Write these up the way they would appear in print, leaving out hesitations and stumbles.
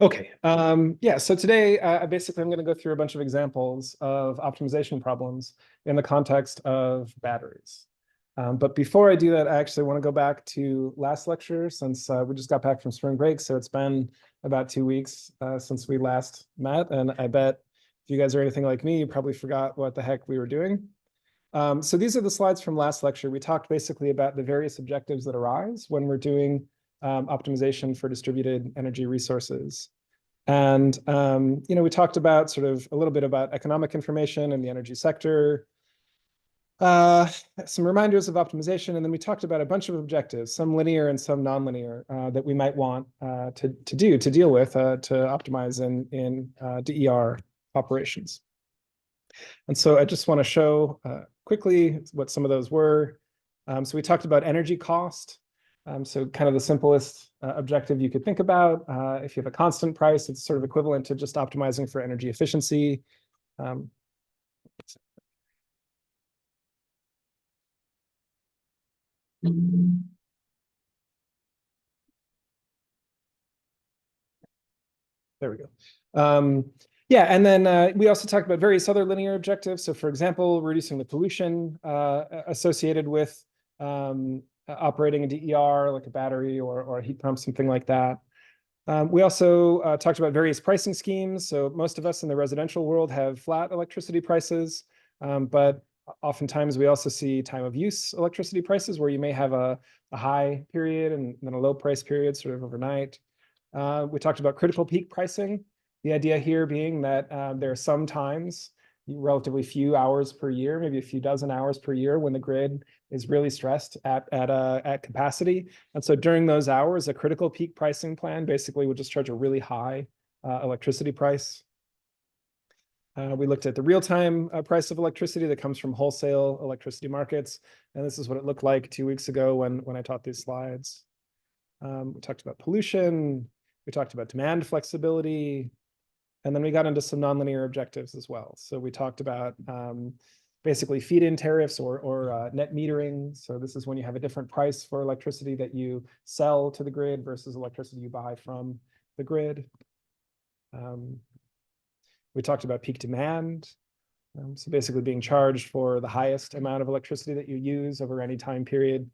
Okay, yeah, so today basically I'm going to go through a bunch of examples of optimization problems in the context of batteries. But before I do that, I actually want to go back to last lecture since we just got back from spring break. So it's been about 2 weeks since we last met. And I bet if you guys are anything like me, you probably forgot what the heck we were doing. So these are the slides from last lecture. We talked basically about the various objectives that arise when we're doing optimization for distributed energy resources. And we talked about sort of a little bit about economic information in the energy sector, uh, some reminders of optimization, and then we talked about a bunch of objectives, some linear and some nonlinear, that we might want to deal with to optimize in DER operations. And so I just want to show quickly what some of those were. So we talked about energy cost. So kind of the simplest objective you could think about. If you have a constant price, it's sort of equivalent to just optimizing for energy efficiency. There we go. Yeah, and then we also talked about various other linear objectives. So for example, reducing the pollution associated with operating a DER, like a battery or a heat pump, something like that. We also talked about various pricing schemes. So most of us in the residential world have flat electricity prices, but oftentimes we also see time of use electricity prices where you may have a high period and then a low price period sort of overnight. We talked about critical peak pricing. The idea here being that there are some times, relatively few hours per year, maybe a few dozen hours per year, when the grid is really stressed at capacity. And so during those hours, a critical peak pricing plan basically would just charge a really high electricity price. We looked at the real-time price of electricity that comes from wholesale electricity markets. And this is what it looked like 2 weeks ago when I taught these slides. We talked about pollution. We talked about demand flexibility. And then we got into some nonlinear objectives as well. So we talked about basically feed-in tariffs or net metering. So this is when you have a different price for electricity that you sell to the grid versus electricity you buy from the grid. We talked about peak demand. So basically being charged for the highest amount of electricity that you use over any time period.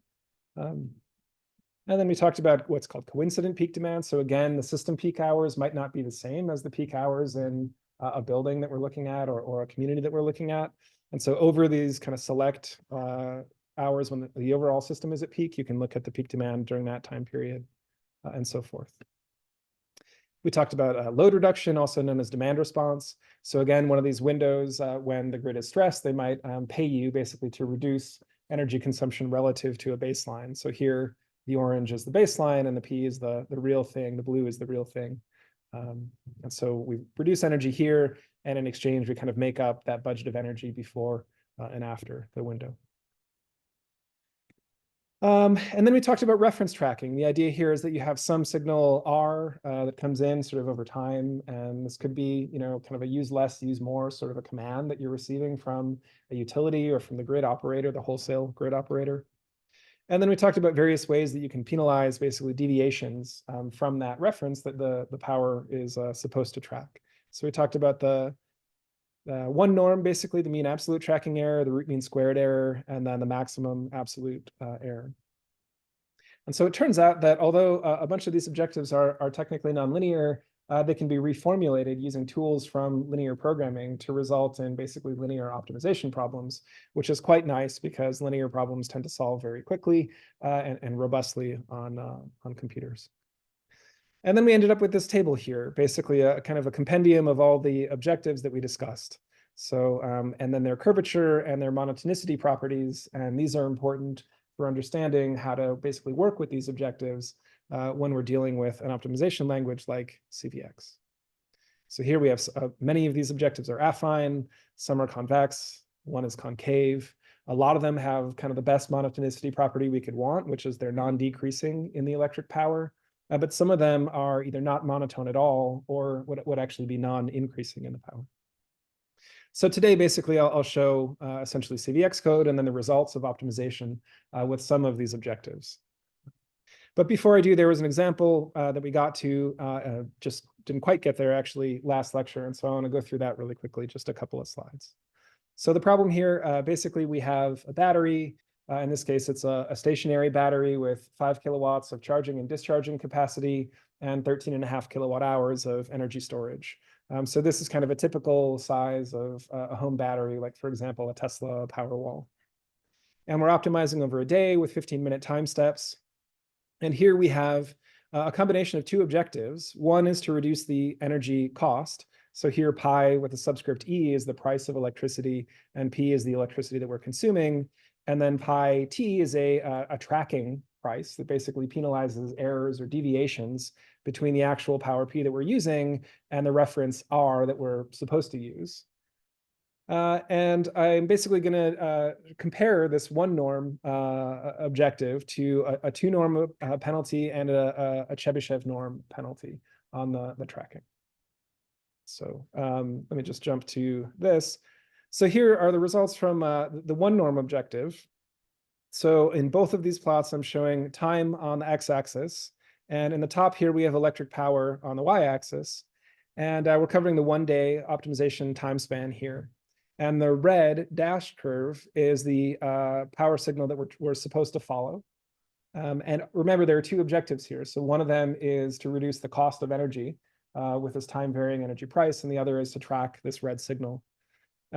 And then we talked about what's called coincident peak demand. So again, the system peak hours might not be the same as the peak hours in a building that we're looking at or a community that we're looking at. And so over these kind of select hours when the overall system is at peak, you can look at the peak demand during that time period and so forth. We talked about load reduction, also known as demand response. So again, one of these windows when the grid is stressed, they might pay you basically to reduce energy consumption relative to a baseline. So here, the orange is the baseline and the P is the real thing. The blue is the real thing. And so we reduce energy here, and in exchange, we kind of make up that budget of energy before and after the window. And then we talked about reference tracking. The idea here is that you have some signal R that comes in sort of over time. And this could be, kind of a use less, use more sort of a command that you're receiving from a utility or from the grid operator, the wholesale grid operator. And then we talked about various ways that you can penalize basically deviations from that reference that the power is supposed to track. So we talked about the one norm, basically the mean absolute tracking error, the root mean squared error, and then the maximum absolute error. And so it turns out that although a bunch of these objectives are technically nonlinear, they can be reformulated using tools from linear programming to result in basically linear optimization problems, which is quite nice because linear problems tend to solve very quickly and robustly on computers. And then we ended up with this table here, basically a kind of a compendium of all the objectives that we discussed. So, and then their curvature and their monotonicity properties, and these are important for understanding how to basically work with these objectives when we're dealing with an optimization language like CVX. So here we have many of these objectives are affine, some are convex, one is concave. A lot of them have kind of the best monotonicity property we could want, which is they're non-decreasing in the electric power. But some of them are either not monotone at all or would actually be non-increasing in the power. So today, basically, I'll show essentially CVX code and then the results of optimization with some of these objectives. But before I do, there was an example that we got to just didn't quite get there actually last lecture, and so I want to go through that really quickly, just a couple of slides. So the problem here, basically we have a battery. In this case, it's a stationary battery with 5 kilowatts of charging and discharging capacity and 13.5 kilowatt hours of energy storage. So this is kind of a typical size of a home battery, like for example, a Tesla Powerwall. And we're optimizing over a day with 15-minute time steps. And here we have a combination of two objectives. One is to reduce the energy cost. So here pi with a subscript E is the price of electricity, and P is the electricity that we're consuming. And then pi T is a tracking price that basically penalizes errors or deviations between the actual power P that we're using and the reference R that we're supposed to use. And I'm basically going to compare this one norm objective to a two norm penalty and a Chebyshev norm penalty on the tracking. So let me just jump to this. So here are the results from the one norm objective. So in both of these plots, I'm showing time on the x-axis. And in the top here, we have electric power on the y-axis. And we're covering the 1 day optimization time span here. And the red dashed curve is the power signal that we're supposed to follow. And remember, there are two objectives here. So one of them is to reduce the cost of energy with this time varying energy price, and the other is to track this red signal.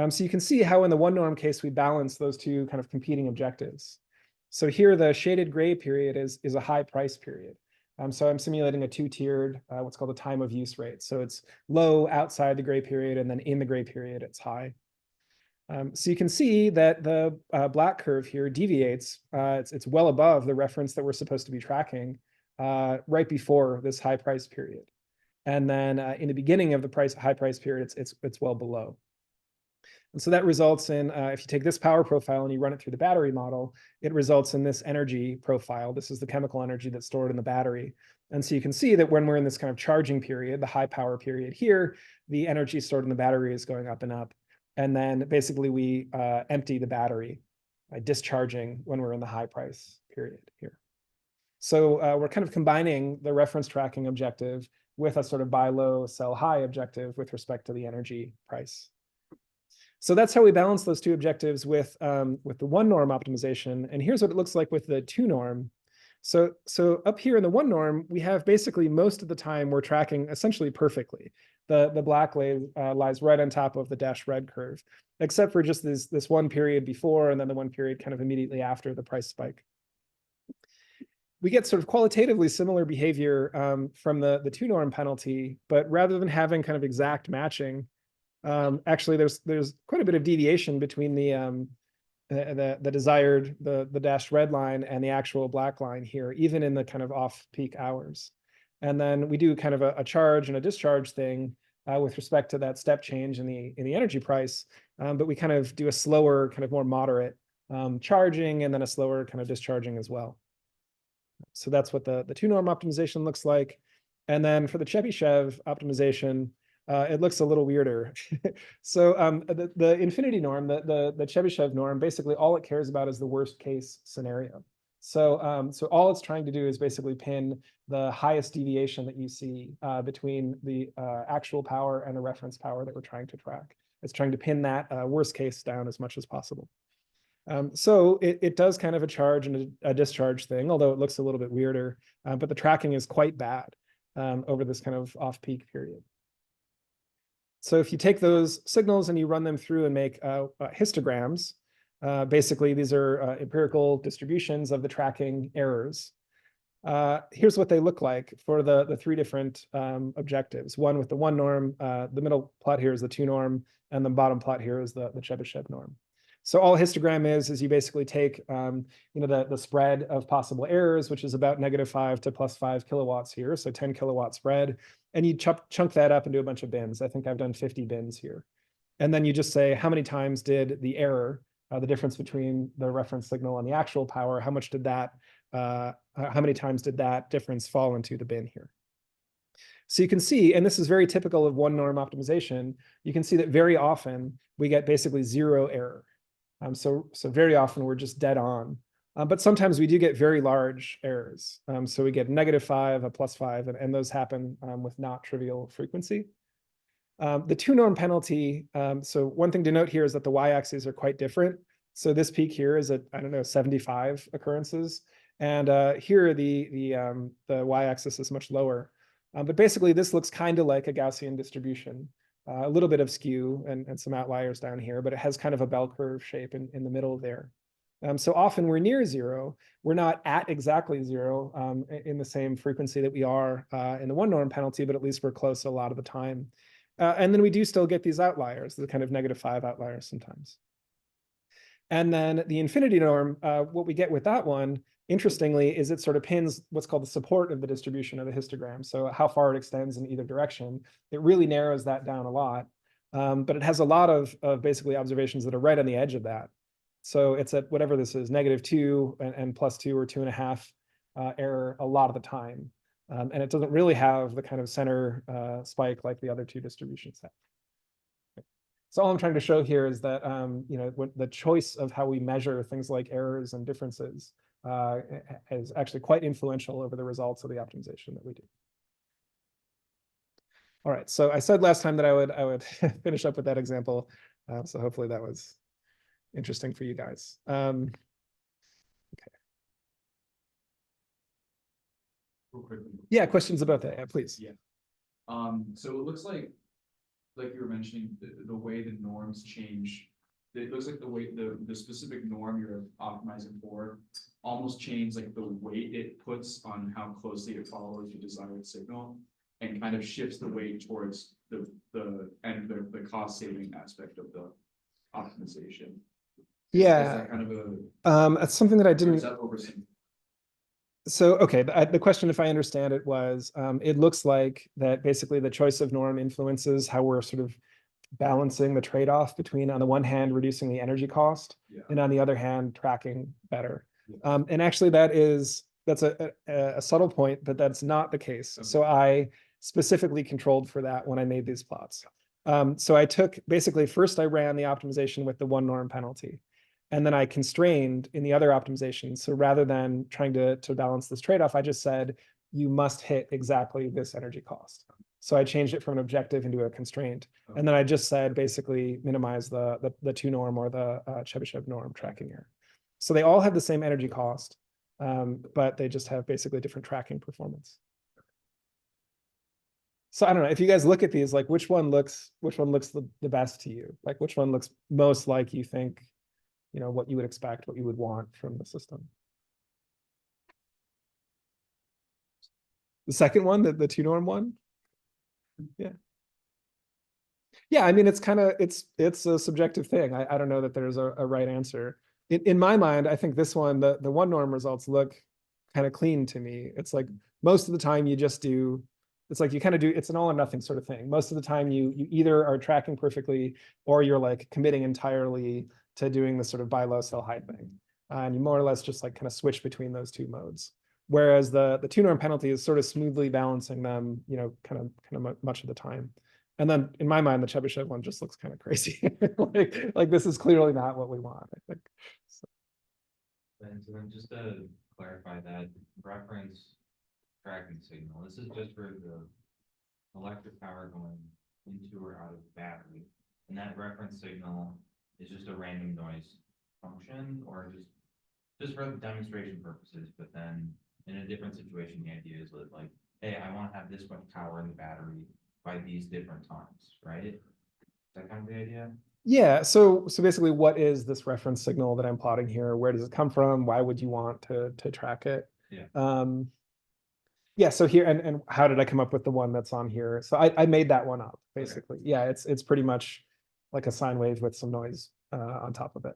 So you can see how in the one norm case, we balance those two kind of competing objectives. So here, the shaded gray period is a high price period. So I'm simulating a two-tiered, what's called a time of use rate. So it's low outside the gray period, and then in the gray period, it's high. So you can see that the black curve here deviates. It's well above the reference that we're supposed to be tracking right before this high price period. And then in the beginning of the high price period, it's well below. And so that results in, if you take this power profile and you run it through the battery model, it results in this energy profile. This is the chemical energy that's stored in the battery. And so you can see that when we're in this kind of charging period, the high power period here, the energy stored in the battery is going up and up. And then basically we empty the battery by discharging when we're in the high price period here. So we're kind of combining the reference tracking objective with a sort of buy low, sell high objective with respect to the energy price. So that's how we balance those two objectives with the one norm optimization. And here's what it looks like with the two norm. So up here in the one norm, we have basically most of the time we're tracking essentially perfectly. The black lies right on top of the dashed red curve, except for just this one period before and then the one period kind of immediately after the price spike. We get sort of qualitatively similar behavior from the two norm penalty, but rather than having kind of exact matching, actually there's quite a bit of deviation between the desired, the dashed red line and the actual black line here, even in the kind of off-peak hours. And then we do kind of a charge and a discharge thing with respect to that step change in the energy price, but we kind of do a slower, kind of more moderate charging and then a slower kind of discharging as well. So that's what the two norm optimization looks like. And then for the Chebyshev optimization, it looks a little weirder. So the infinity norm, the Chebyshev norm, basically all it cares about is the worst case scenario. So so all it's trying to do is basically pin the highest deviation that you see between the actual power and the reference power that we're trying to track. It's trying to pin that worst case down as much as possible. So it does kind of a charge and a discharge thing, although it looks a little bit weirder, but the tracking is quite bad over this kind of off-peak period. So if you take those signals and you run them through and make histograms, basically these are empirical distributions of the tracking errors. Here's what they look like for the three different objectives. One with the one norm, the middle plot here is the two norm, and the bottom plot here is the Chebyshev norm. So all a histogram is you basically take the spread of possible errors, which is about -5 to +5 kilowatts here, so 10 kilowatt spread, and you chunk that up into a bunch of bins. I think I've done 50 bins here. And then you just say how many times did the error, the difference between the reference signal and the actual power, how much did that, how many times did that difference fall into the bin here? So you can see, and this is very typical of one norm optimization, you can see that very often we get basically zero error. So very often we're just dead on. But sometimes we do get very large errors. So we get -5, a +5, and those happen with not trivial frequency. The two norm penalty, so one thing to note here is that the y-axes are quite different. So this peak here is at, I don't know, 75 occurrences. And here the y-axis is much lower. But basically this looks kind of like a Gaussian distribution. A little bit of skew and some outliers down here, but it has kind of a bell curve shape in the middle there. So often we're near zero. We're not at exactly zero in the same frequency that we are in the one norm penalty, but at least we're close a lot of the time. And then we do still get these outliers, the kind of -5 outliers sometimes. And then the infinity norm, what we get with that one, interestingly, is it sort of pins what's called the support of the distribution of the histogram. So how far it extends in either direction. It really narrows that down a lot. But it has a lot of basically observations that are right on the edge of that. So it's at whatever this is, -2 and +2 or 2.5 error a lot of the time. And it doesn't really have the kind of center spike like the other two distributions have. So all I'm trying to show here is that the choice of how we measure things like errors and differences is actually quite influential over the results of the optimization that we do. All right, so I said last time that I would finish up with that example. So hopefully that was interesting for you guys. Okay. Real quickly. Yeah, questions about that? Yeah, please. Yeah. So it looks like you were mentioning, the way the norms change. It looks like the way the specific norm you're optimizing for almost changes like the weight it puts on how closely it follows the desired signal, and kind of shifts the weight towards the cost saving aspect of the optimization. Yeah. Is that kind of it's something that I or didn't. is that overseeing? So, okay, the question, if I understand it, was it looks like that basically the choice of norm influences how we're sort of balancing the trade-off between, on the one hand, reducing the energy cost, and on the other hand, tracking better. And actually, that's a subtle point, but that's not the case. Okay. So I specifically controlled for that when I made these plots. So I took, basically, first I ran the optimization with the one norm penalty. And then I constrained in the other optimization. So rather than trying to balance this trade-off, I just said, you must hit exactly this energy cost. So I changed it from an objective into a constraint. Okay. And then I just said, basically minimize the two norm or the Chebyshev norm tracking error. So they all have the same energy cost, but they just have basically different tracking performance. So I don't know, if you guys look at these, like which one looks the best to you? Like which one looks most like you think, what you would expect, what you would want from the system? The second one, the two norm one? Yeah. Yeah, I mean, it's a subjective thing. I don't know that there's a right answer. In my mind, I think this one, the one norm results look kind of clean to me. It's like most of the time you just do, it's like you kind of do, it's an all or nothing sort of thing. Most of the time you either are tracking perfectly or you're like committing entirely to doing the sort of buy low, sell high thing. And you more or less just like kind of switch between those two modes. Whereas the two norm penalty is sort of smoothly balancing them, kind of much of the time. And then in my mind, the Chebyshev one just looks kind of crazy. like this is clearly not what we want, I think. So. And so then just to clarify that reference tracking signal, this is just for the electric power going into or out of the battery. And that reference signal is just a random noise function, or just for demonstration purposes, but then in a different situation, the idea is like, hey, I want to have this much power in the battery by these different times, right? Is that kind of the idea? Yeah, so basically what is this reference signal that I'm plotting here? Where does it come from? Why would you want to track it? Yeah. Yeah, so here, and how did I come up with the one that's on here? So I made that one up, basically. Okay. Yeah, it's pretty much like a sine wave with some noise on top of it.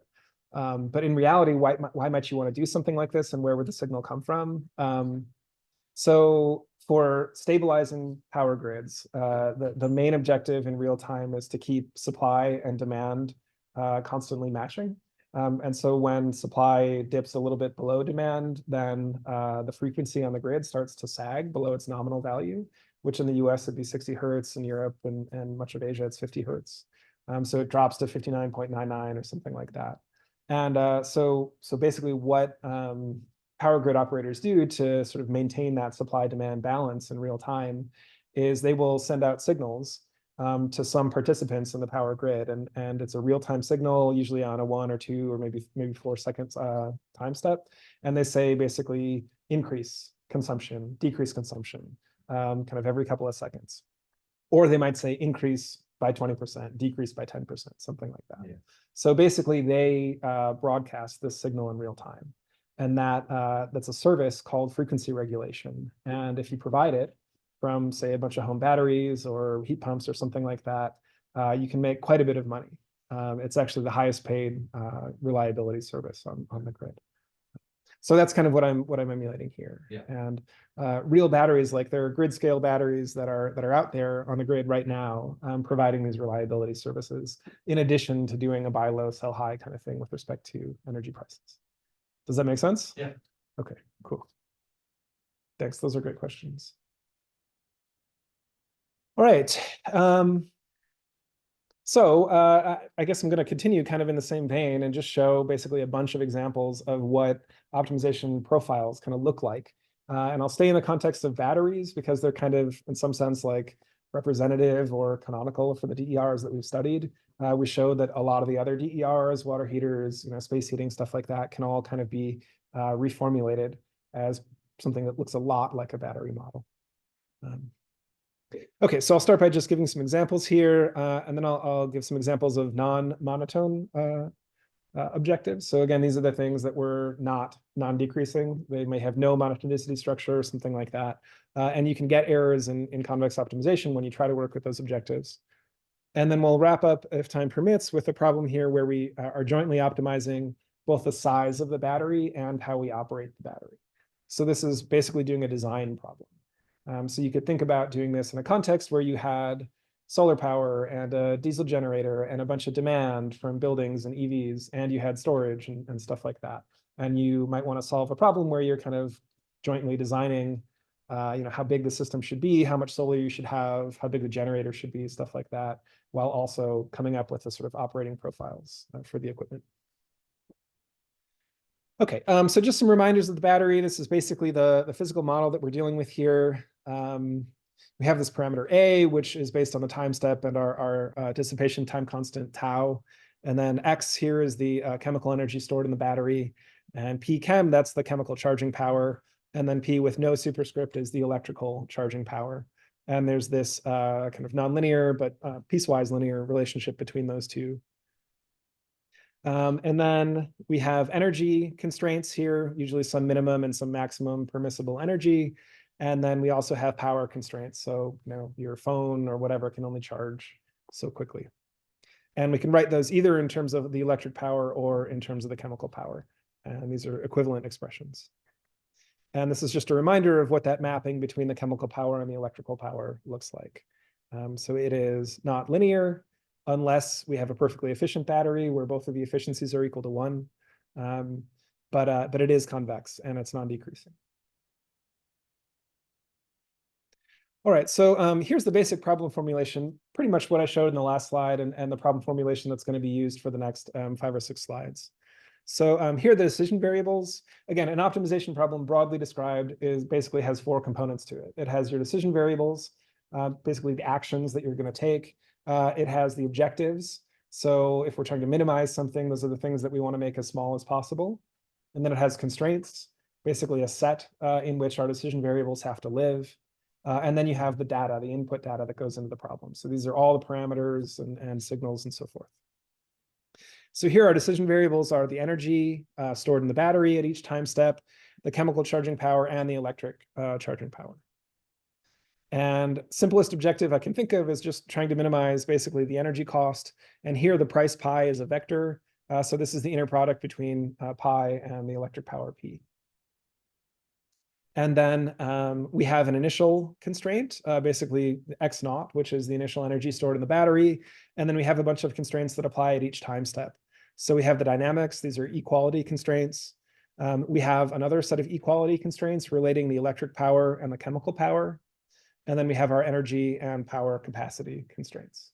But in reality, why might you want to do something like this, and where would the signal come from? So for stabilizing power grids, the main objective in real time is to keep supply and demand constantly matching. And so when supply dips a little bit below demand, then the frequency on the grid starts to sag below its nominal value, which in the US would be 60 hertz, in Europe and much of Asia, it's 50 hertz. So it drops to 59.99 or something like that. And so basically what power grid operators do to sort of maintain that supply-demand balance in real time is they will send out signals to some participants in the power grid, and it's a real-time signal, usually on a 1 or 2 or maybe 4 seconds time step, and they say basically increase consumption, decrease consumption, kind of every couple of seconds, or they might say increase by 20%, decrease by 10%, something like that. Yeah. So basically, they broadcast this signal in real time, and that's a service called frequency regulation. And if you provide it from, say, a bunch of home batteries or heat pumps or something like that, you can make quite a bit of money. It's actually the highest paid reliability service on the grid. So that's kind of what I'm emulating here. Yeah. And real batteries, like there are grid scale batteries that are out there on the grid right now, providing these reliability services, in addition to doing a buy low, sell high kind of thing with respect to energy prices. Does that make sense? Yeah. Okay, cool. Thanks. Those are great questions. All right. So I guess I'm going to continue kind of in the same vein and just show basically a bunch of examples of what optimization profiles kind of look like. And I'll stay in the context of batteries because they're kind of, in some sense, like representative or canonical for the DERs that we've studied. We showed that a lot of the other DERs, water heaters, space heating, stuff like that, can all kind of be reformulated as something that looks a lot like a battery model. Okay, so I'll start by just giving some examples here, and then I'll give some examples of non-monotone objectives. So again, these are the things that were not non-decreasing. They may have no monotonicity structure or something like that. And you can get errors in convex optimization when you try to work with those objectives. And then we'll wrap up, if time permits, with a problem here where we are jointly optimizing both the size of the battery and how we operate the battery. So this is basically doing a design problem. So you could think about doing this in a context where you had solar power and a diesel generator and a bunch of demand from buildings and EVs, and you had storage and stuff like that. And you might want to solve a problem where you're kind of jointly designing, how big the system should be, how much solar you should have, how big the generator should be, stuff like that, while also coming up with the sort of operating profiles for the equipment. Okay, so just some reminders of the battery. This is basically the physical model that we're dealing with here. We have this parameter A, which is based on the time step and our dissipation time constant tau. And then X here is the chemical energy stored in the battery. And P chem, that's the chemical charging power. And then P with no superscript is the electrical charging power. And there's this kind of nonlinear but piecewise linear relationship between those two. And then we have energy constraints here, usually some minimum and some maximum permissible energy. And then we also have power constraints. So, your phone or whatever can only charge so quickly. And we can write those either in terms of the electric power or in terms of the chemical power. And these are equivalent expressions. And this is just a reminder of what that mapping between the chemical power and the electrical power looks like. So it is not linear, unless we have a perfectly efficient battery where both of the efficiencies are equal to 1. But it is convex and it's non-decreasing. All right, so here's the basic problem formulation, pretty much what I showed in the last slide and the problem formulation that's going to be used for the next 5 or 6 slides. So here are the decision variables. Again, an optimization problem broadly described basically has 4 components to it. It has your decision variables, basically the actions that you're going to take. It has the objectives. So if we're trying to minimize something, those are the things that we want to make as small as possible. And then it has constraints, basically a set in which our decision variables have to live. And then you have the data, the input data that goes into the problem. So these are all the parameters and signals and so forth. So here our decision variables are the energy stored in the battery at each time step, the chemical charging power, and the electric charging power. And simplest objective I can think of is just trying to minimize basically the energy cost. And here the price pi is a vector. So this is the inner product between pi and the electric power P. And then we have an initial constraint, basically X naught, which is the initial energy stored in the battery. And then we have a bunch of constraints that apply at each time step. So we have the dynamics. These are equality constraints. We have another set of equality constraints relating the electric power and the chemical power. And then we have our energy and power capacity constraints.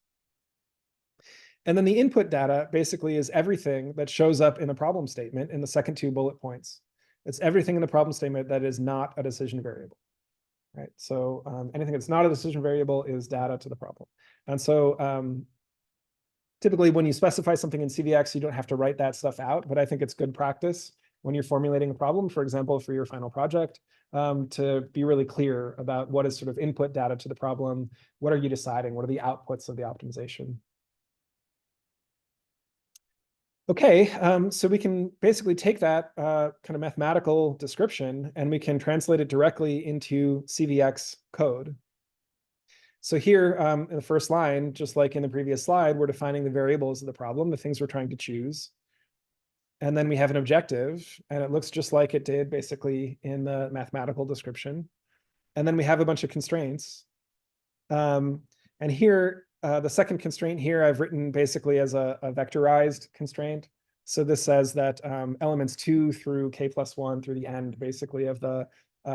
And then the input data basically is everything that shows up in the problem statement in the second 2 bullet points. It's everything in the problem statement that is not a decision variable, right? So anything that's not a decision variable is data to the problem. And so typically when you specify something in CVX, you don't have to write that stuff out, but I think it's good practice when you're formulating a problem, for example, for your final project, to be really clear about what is sort of input data to the problem, what are you deciding, what are the outputs of the optimization. Okay, so we can basically take that kind of mathematical description and we can translate it directly into CVX code. So here in the first line, just like in the previous slide, we're defining the variables of the problem, the things we're trying to choose. And then we have an objective, and it looks just like it did basically in the mathematical description. And then we have a bunch of constraints. And here, the second constraint here, I've written basically as a vectorized constraint. So this says that elements 2 through k+1 through the end, basically, of the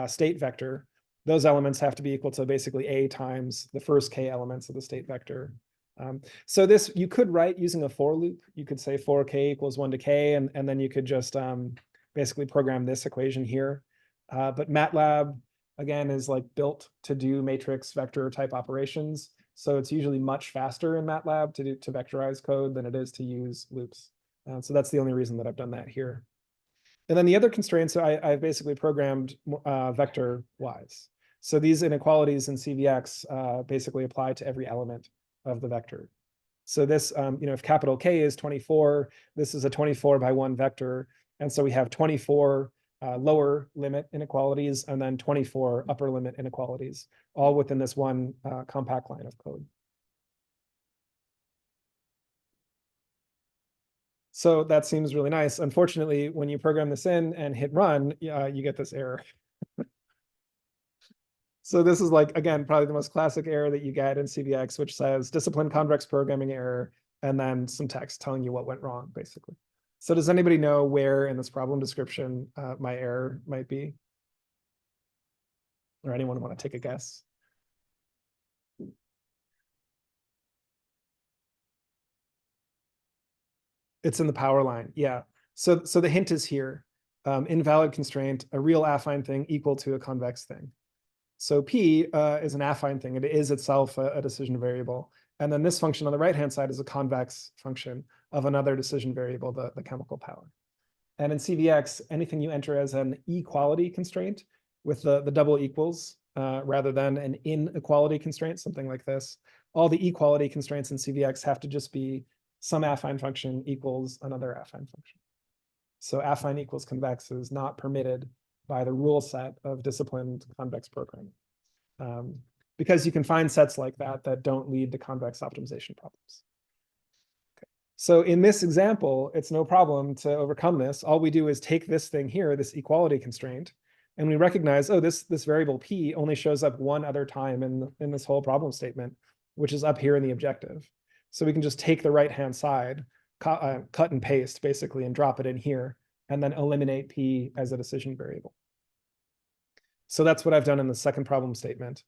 state vector, those elements have to be equal to basically a times the first k elements of the state vector. So this, you could write using a for loop. You could say for k equals 1 to k, and then you could just basically program this equation here. But MATLAB, again, is like built to do matrix vector type operations. So it's usually much faster in MATLAB to vectorize code than it is to use loops. So that's the only reason that I've done that here. And then the other constraints, I've basically programmed vector-wise. So these inequalities in CVX basically apply to every element of the vector. So this, if capital K is 24, this is a 24 by 1 vector. And so we have 24 lower limit inequalities and then 24 upper limit inequalities, all within this one compact line of code. So that seems really nice. Unfortunately, when you program this in and hit run, you get this error. So this is like, again, probably the most classic error that you get in CVX, which says discipline convex programming error, and then some text telling you what went wrong, basically. So does anybody know where in this problem description my error might be? Or anyone want to take a guess? It's in the power line, yeah. So the hint is here. Invalid constraint, a real affine thing equal to a convex thing. So P is an affine thing. It is itself a decision variable. And then this function on the right-hand side is a convex function of another decision variable, the chemical power. And in CVX, anything you enter as an equality constraint with the double equals rather than an inequality constraint, something like this, all the equality constraints in CVX have to just be some affine function equals another affine function. So affine equals convex is not permitted by the rule set of disciplined convex programming. Because you can find sets like that that don't lead to convex optimization problems. Okay. So in this example, it's no problem to overcome this. All we do is take this thing here, this equality constraint, and we recognize, oh, this variable P only shows up one other time in this whole problem statement, which is up here in the objective. So we can just take the right-hand side, cut and paste basically, and drop it in here, and then eliminate P as a decision variable. So that's what I've done in the second problem statement.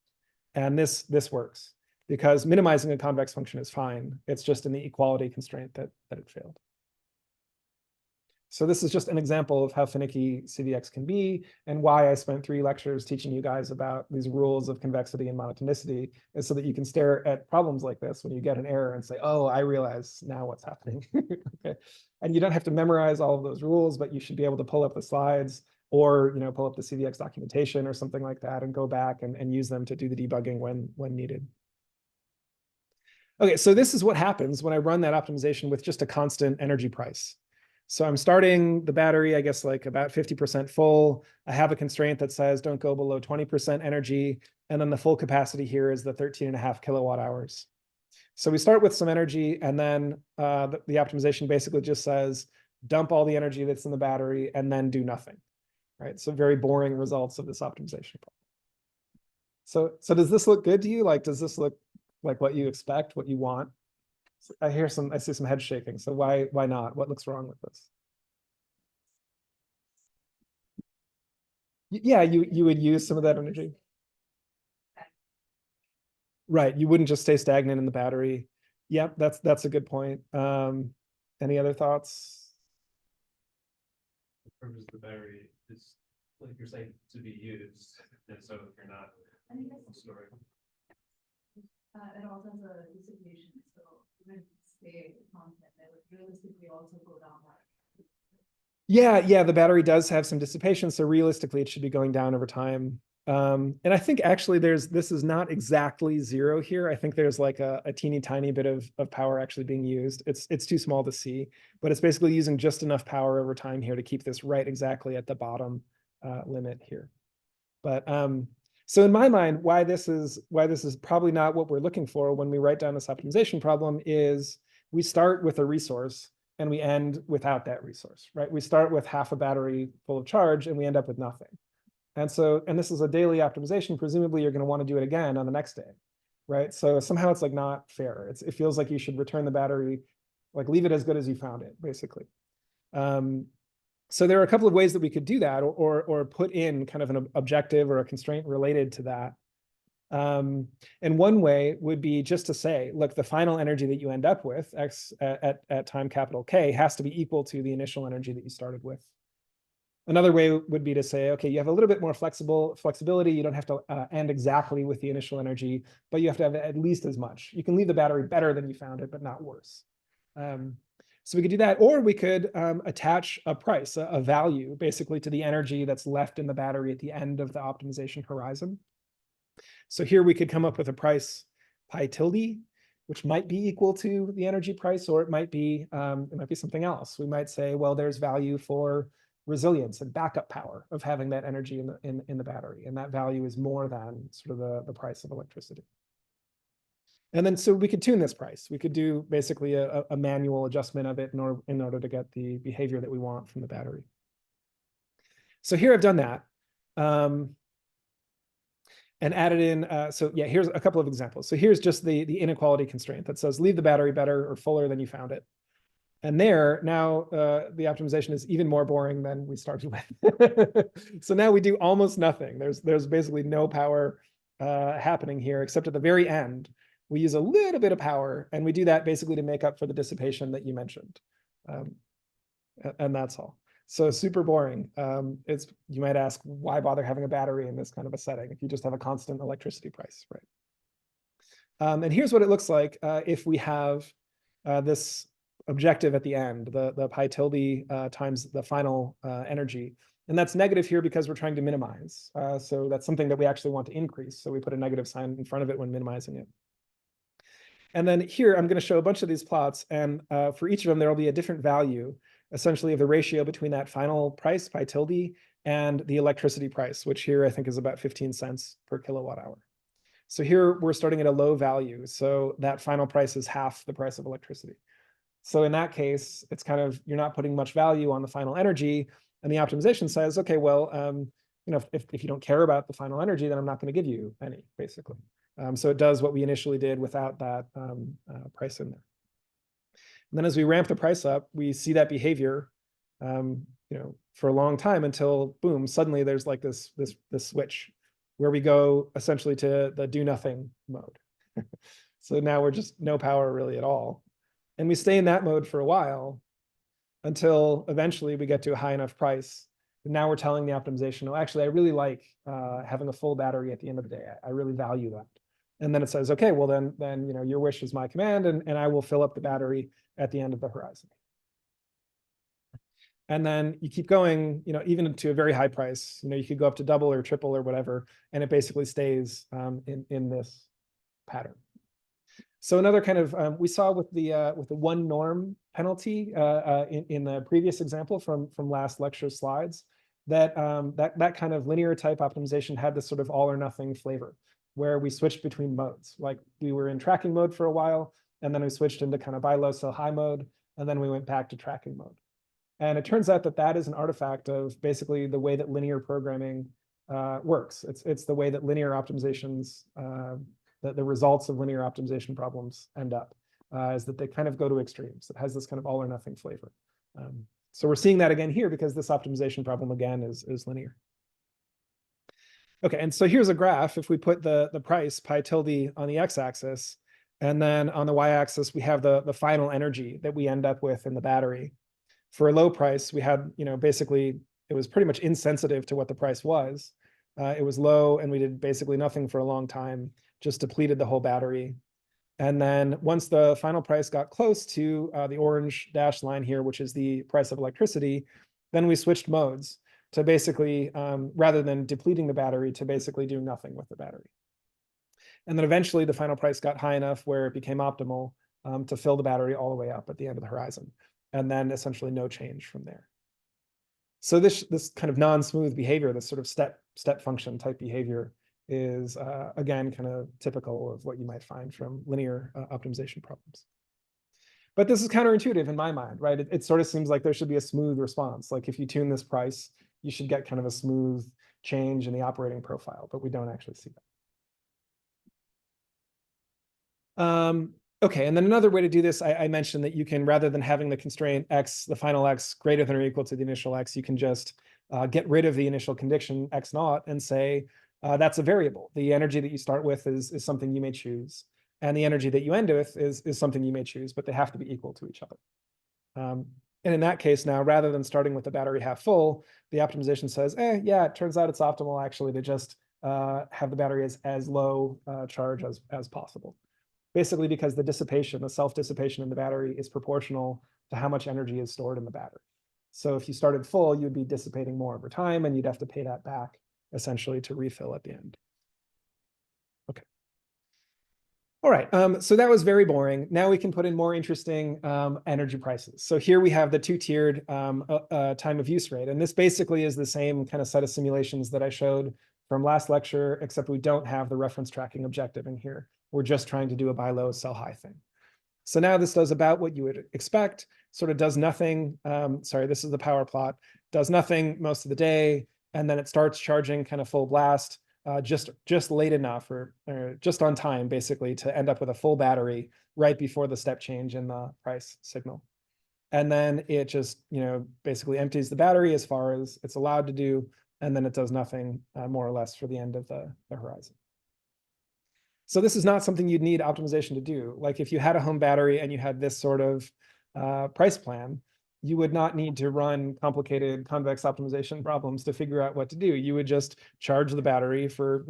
And this works because minimizing a convex function is fine. It's just in the equality constraint that it failed. So this is just an example of how finicky CVX can be and why I spent 3 lectures teaching you guys about these rules of convexity and monotonicity, is so that you can stare at problems like this when you get an error and say, oh, I realize now what's happening. Okay. And you don't have to memorize all of those rules, but you should be able to pull up the slides or pull up the CVX documentation or something like that and go back and use them to do the debugging when needed. Okay, so this is what happens when I run that optimization with just a constant energy price. So I'm starting the battery, I guess, like about 50% full. I have a constraint that says don't go below 20% energy. And then the full capacity here is the 13.5 kilowatt hours. So we start with some energy, and then the optimization basically just says dump all the energy that's in the battery and then do nothing, right? So very boring results of this optimization problem. So does this look good to you? Like, does this look like what you expect, what you want? I see some head shaking. So why not? What looks wrong with this? Yeah, you would use some of that energy. Right, you wouldn't just stay stagnant in the battery. Yep, that's a good point. Any other thoughts? Purpose of the battery is, like you're saying, to be used, and so if you're not storing. It also has a distribution, so even if it stay constant, it would realistically also go down like. Yeah, the battery does have some dissipation, so realistically it should be going down over time. And I think actually this is not exactly zero here. I think there's like a teeny tiny bit of power actually being used. It's too small to see, but it's basically using just enough power over time here to keep this right exactly at the bottom limit here. But so in my mind, why this is probably not what we're looking for when we write down this optimization problem is we start with a resource and we end without that resource, right? We start with half a battery full of charge and we end up with nothing. And so, and this is a daily optimization, presumably you're going to want to do it again on the next day, right? So somehow it's like not fair. It feels like you should return the battery, like leave it as good as you found it, basically. So there are a couple of ways that we could do that, or put in kind of an objective or a constraint related to that. And one way would be just to say, look, the final energy that you end up with, x at time capital K, has to be equal to the initial energy that you started with. Another way would be to say, okay, you have a little bit more flexibility. You don't have to end exactly with the initial energy, but you have to have at least as much. You can leave the battery better than you found it, but not worse. So we could do that, or we could attach a price, a value, basically to the energy that's left in the battery at the end of the optimization horizon. So here we could come up with a price pi tilde, which might be equal to the energy price, or it might be something else. We might say, well, there's value for resilience and backup power of having that energy in the battery, and that value is more than sort of the price of electricity. And then so we could tune this price. We could do basically a manual adjustment of it in order to get the behavior that we want from the battery. So here I've done that. And added in, so yeah, here's a couple of examples. So here's just the inequality constraint that says leave the battery better or fuller than you found it. And there, now the optimization is even more boring than we started with. So now we do almost nothing. There's basically no power happening here, except at the very end, we use a little bit of power, and we do that basically to make up for the dissipation that you mentioned. And that's all. So super boring. You might ask, why bother having a battery in this kind of a setting if you just have a constant electricity price, right? And here's what it looks like if we have this objective at the end, the pi tilde times the final energy. And that's negative here because we're trying to minimize. So that's something that we actually want to increase. So we put a negative sign in front of it when minimizing it. And then here, I'm going to show a bunch of these plots. And for each of them, there will be a different value, essentially, of the ratio between that final price, pi tilde, and the electricity price, which here I think is about 15 cents per kilowatt hour. So here we're starting at a low value. So that final price is half the price of electricity. So in that case, it's kind of, you're not putting much value on the final energy. And the optimization says, okay, well, if you don't care about the final energy, then I'm not going to give you any, basically. So it does what we initially did without that price in there. And then as we ramp the price up, we see that behavior, for a long time until boom, suddenly there's like this switch where we go essentially to the do nothing mode. So now we're just no power really at all. And we stay in that mode for a while until eventually we get to a high enough price. And now we're telling the optimization, oh, actually, I really like having a full battery at the end of the day. I really value that. And then it says, okay, well, then your wish is my command, and I will fill up the battery at the end of the horizon. And then you keep going, even to a very high price. You could go up to double or triple or whatever, and it basically stays in this pattern. So another kind of we saw with the one norm penalty in the previous example from last lecture slides that that kind of linear type optimization had this sort of all or nothing flavor, where we switched between modes. Like we were in tracking mode for a while, and then we switched into kind of buy low, sell high mode, and then we went back to tracking mode. And it turns out that that is an artifact of basically the way that linear programming works. It's the way that linear optimizations, the results of linear optimization problems end up, is that they kind of go to extremes. It has this kind of all or nothing flavor. So we're seeing that again here because this optimization problem again is linear. Okay, and so here's a graph. If we put the price pi tilde on the x-axis, And then on the y-axis, we have the final energy that we end up with in the battery. For a low price, we had, basically, it was pretty much insensitive to what the price was. It was low, and we did basically nothing for a long time, just depleted the whole battery. And then once the final price got close to the orange dashed line here, which is the price of electricity, then we switched modes to basically, rather than depleting the battery, to basically do nothing with the battery. And then eventually the final price got high enough where it became optimal to fill the battery all the way up at the end of the horizon. And then essentially no change from there. So this kind of non-smooth behavior, this sort of step function type behavior, is again kind of typical of what you might find from linear optimization problems. But this is counterintuitive in my mind, right? It sort of seems like there should be a smooth response. Like if you tune this price, you should get kind of a smooth change in the operating profile, but we don't actually see that. Okay, and then another way to do this, I mentioned that you can, rather than having the constraint x, the final x greater than or equal to the initial x, you can just get rid of the initial condition x naught and say that's a variable. The energy that you start with is something you may choose, and the energy that you end with is something you may choose, but they have to be equal to each other. And in that case now, rather than starting with the battery half full, the optimization says, yeah, it turns out it's optimal actually to just have the battery as low charge as possible. Basically because the dissipation, the self-dissipation in the battery is proportional to how much energy is stored in the battery. So if you started full, you'd be dissipating more over time, and you'd have to pay that back essentially to refill at the end. Okay. All right, so that was very boring. Now we can put in more interesting energy prices. So here we have the two-tiered time of use rate. And this basically is the same kind of set of simulations that I showed from last lecture, except we don't have the reference tracking objective in here. We're just trying to do a buy low, sell high thing. So now this does about what you would expect, sort of does nothing. Sorry, this is the power plot, does nothing most of the day, and then it starts charging kind of full blast, just late enough or just on time, basically, to end up with a full battery right before the step change in the price signal. And then it just, basically empties the battery as far as it's allowed to do, and then it does nothing more or less for the end of the horizon. So this is not something you'd need optimization to do. Like if you had a home battery and you had this sort of price plan, you would not need to run complicated convex optimization problems to figure out what to do. You would just charge the battery for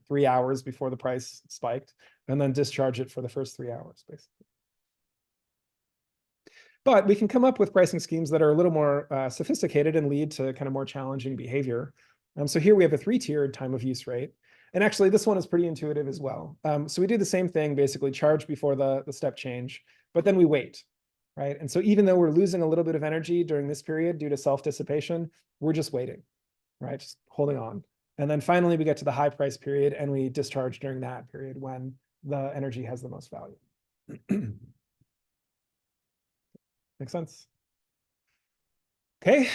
3 hours before the price spiked, and then discharge it for the first 3 hours, basically. But we can come up with pricing schemes that are a little more sophisticated and lead to kind of more challenging behavior. So here we have a 3-tiered time of use rate. And actually, this one is pretty intuitive as well. So we do the same thing, basically charge before the step change, but then we wait, right? And so even though we're losing a little bit of energy during this period due to self-dissipation, we're just waiting, right? Just holding on. And then finally, we get to the high price period and we discharge during that period when the energy has the most value. Make sense? Okay,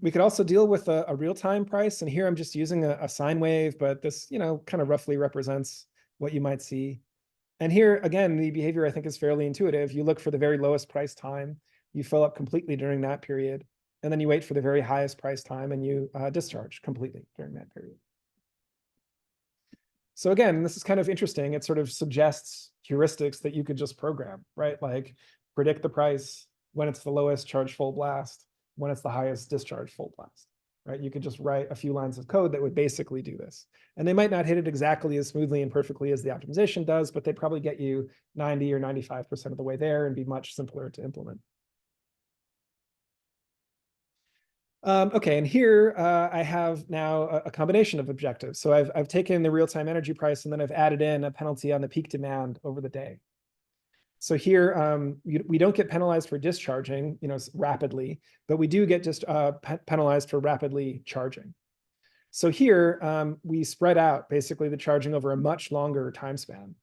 we could also deal with a real-time price. And here I'm just using a sine wave, but this, kind of roughly represents what you might see. And here, again, the behavior I think is fairly intuitive. You look for the very lowest price time, you fill up completely during that period, and then you wait for the very highest price time and you discharge completely during that period. So again, this is kind of interesting. It sort of suggests heuristics that you could just program, right? Like predict the price, when it's the lowest, charge full blast, when it's the highest, discharge full blast, right? You could just write a few lines of code that would basically do this. And they might not hit it exactly as smoothly and perfectly as the optimization does, but they probably get you 90 or 95% of the way there and be much simpler to implement. Okay, and here I have now a combination of objectives. So I've taken the real-time energy price and then I've added in a penalty on the peak demand over the day. So here we don't get penalized for discharging, rapidly, but we do get just penalized for rapidly charging. So here we spread out basically the charging over a much longer time span.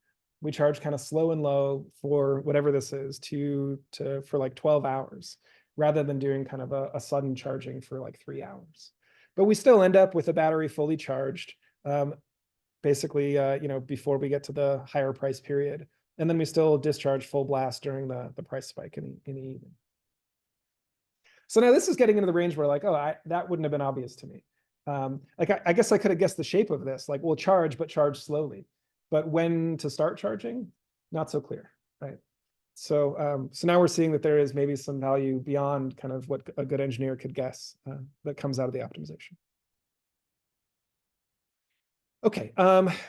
We charge kind of slow and low for whatever this is for like 12 hours, rather than doing kind of a sudden charging for like 3 hours. But we still end up with a battery fully charged, basically, before we get to the higher price period. And then we still discharge full blast during the price spike in the evening. So now this is getting into the range where like, oh, that wouldn't have been obvious to me. I guess I could have guessed the shape of this, like we'll charge, but charge slowly. But when to start charging? not so clear, right? So, so now we're seeing that there is maybe some value beyond kind of what a good engineer could guess that comes out of the optimization. Okay,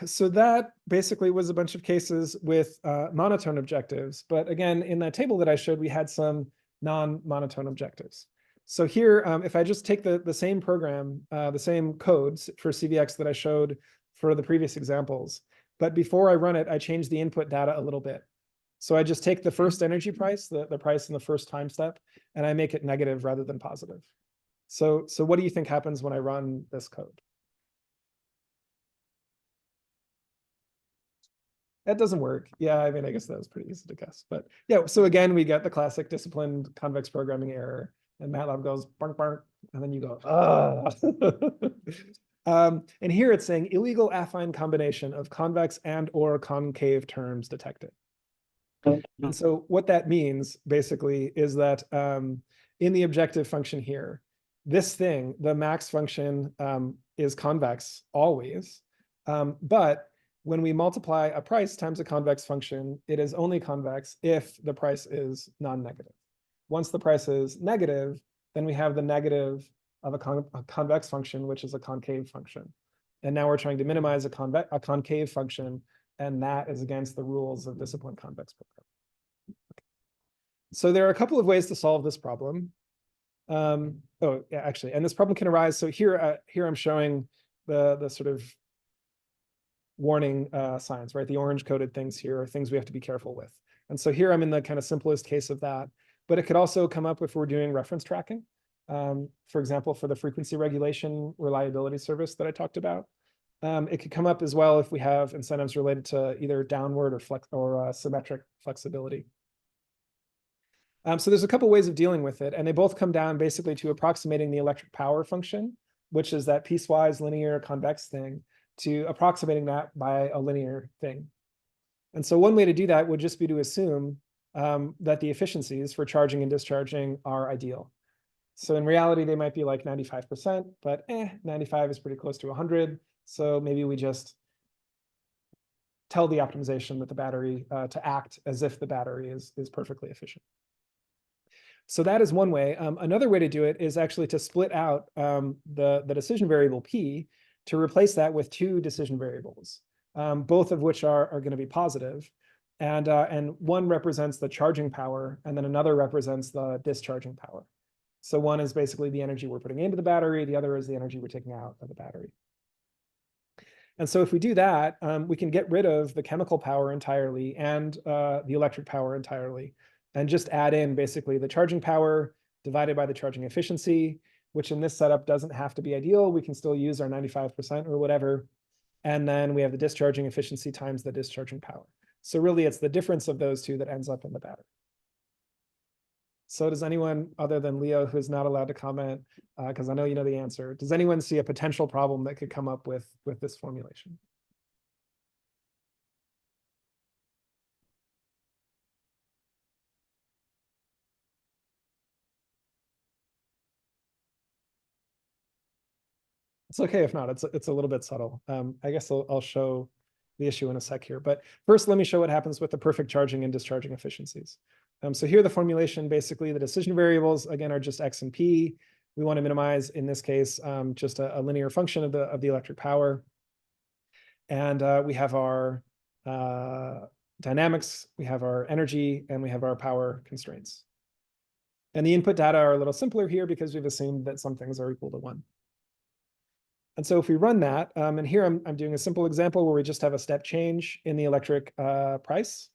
so that basically was a bunch of cases with monotone objectives. But again, in that table that I showed, we had some non-monotone objectives. So here, if I just take the same program, the same codes for CVX that I showed for the previous examples, but before I run it, I change the input data a little bit. So I just take the first energy price, the price in the first time step, and I make it negative rather than positive. So what do you think happens when I run this code? That doesn't work. Yeah, I mean, I guess that was pretty easy to guess. But yeah, so again, we get the classic disciplined convex programming error. And MATLAB goes, bark, bark, and then you go, ah. And here it's saying illegal affine combination of convex and or concave terms detected. And so what that means basically is that in the objective function here, this thing, the max function is convex always. But when we multiply a price times a convex function, it is only convex if the price is non-negative. Once the price is negative, then we have the negative of a convex function, which is a concave function. And now we're trying to minimize a concave function, and that is against the rules of disciplined convex programming. So there are a couple of ways to solve this problem. Oh, yeah, actually, and this problem can arise. So here I'm showing the sort of warning signs, right? The orange coded things here are things we have to be careful with. And so here I'm in the kind of simplest case of that, but it could also come up if we're doing reference tracking. For example, for the frequency regulation reliability service that I talked about. It could come up as well if we have incentives related to either downward or symmetric flexibility. So there's a couple ways of dealing with it, and they both come down basically to approximating the electric power function, which is that piecewise linear convex thing, to approximating that by a linear thing. And so one way to do that would just be to assume that the efficiencies for charging and discharging are ideal. So in reality, they might be like 95%, but 95 is pretty close to 100. So maybe we just tell the optimization that the battery to act as if the battery is perfectly efficient. So that is one way. Another way to do it is actually to split out the decision variable P to replace that with two decision variables, both of which are going to be positive. And one represents the charging power, and then another represents the discharging power. So one is basically the energy we're putting into the battery. The other is the energy we're taking out of the battery. And so if we do that, we can get rid of the chemical power entirely and the electric power entirely, and just add in basically the charging power divided by the charging efficiency, which in this setup doesn't have to be ideal. We can still use our 95% or whatever. And then we have the discharging efficiency times the discharging power. So really, it's the difference of those two that ends up in the battery. So does anyone other than Leo, who is not allowed to comment, because I know you know the answer, does anyone see a potential problem that could come up with this formulation? It's okay if not. It's a little bit subtle. I guess I'll show the issue in a sec here. But first, let me show what happens with the perfect charging and discharging efficiencies. So here the formulation, basically the decision variables, again, are just X and P. We want to minimize, in this case, just a linear function of the electric power. And we have our dynamics, we have our energy, and we have our power constraints. And the input data are a little simpler here because we've assumed that some things are equal to 1. And so if we run that, and here I'm doing a simple example where we just have a step change in the electric price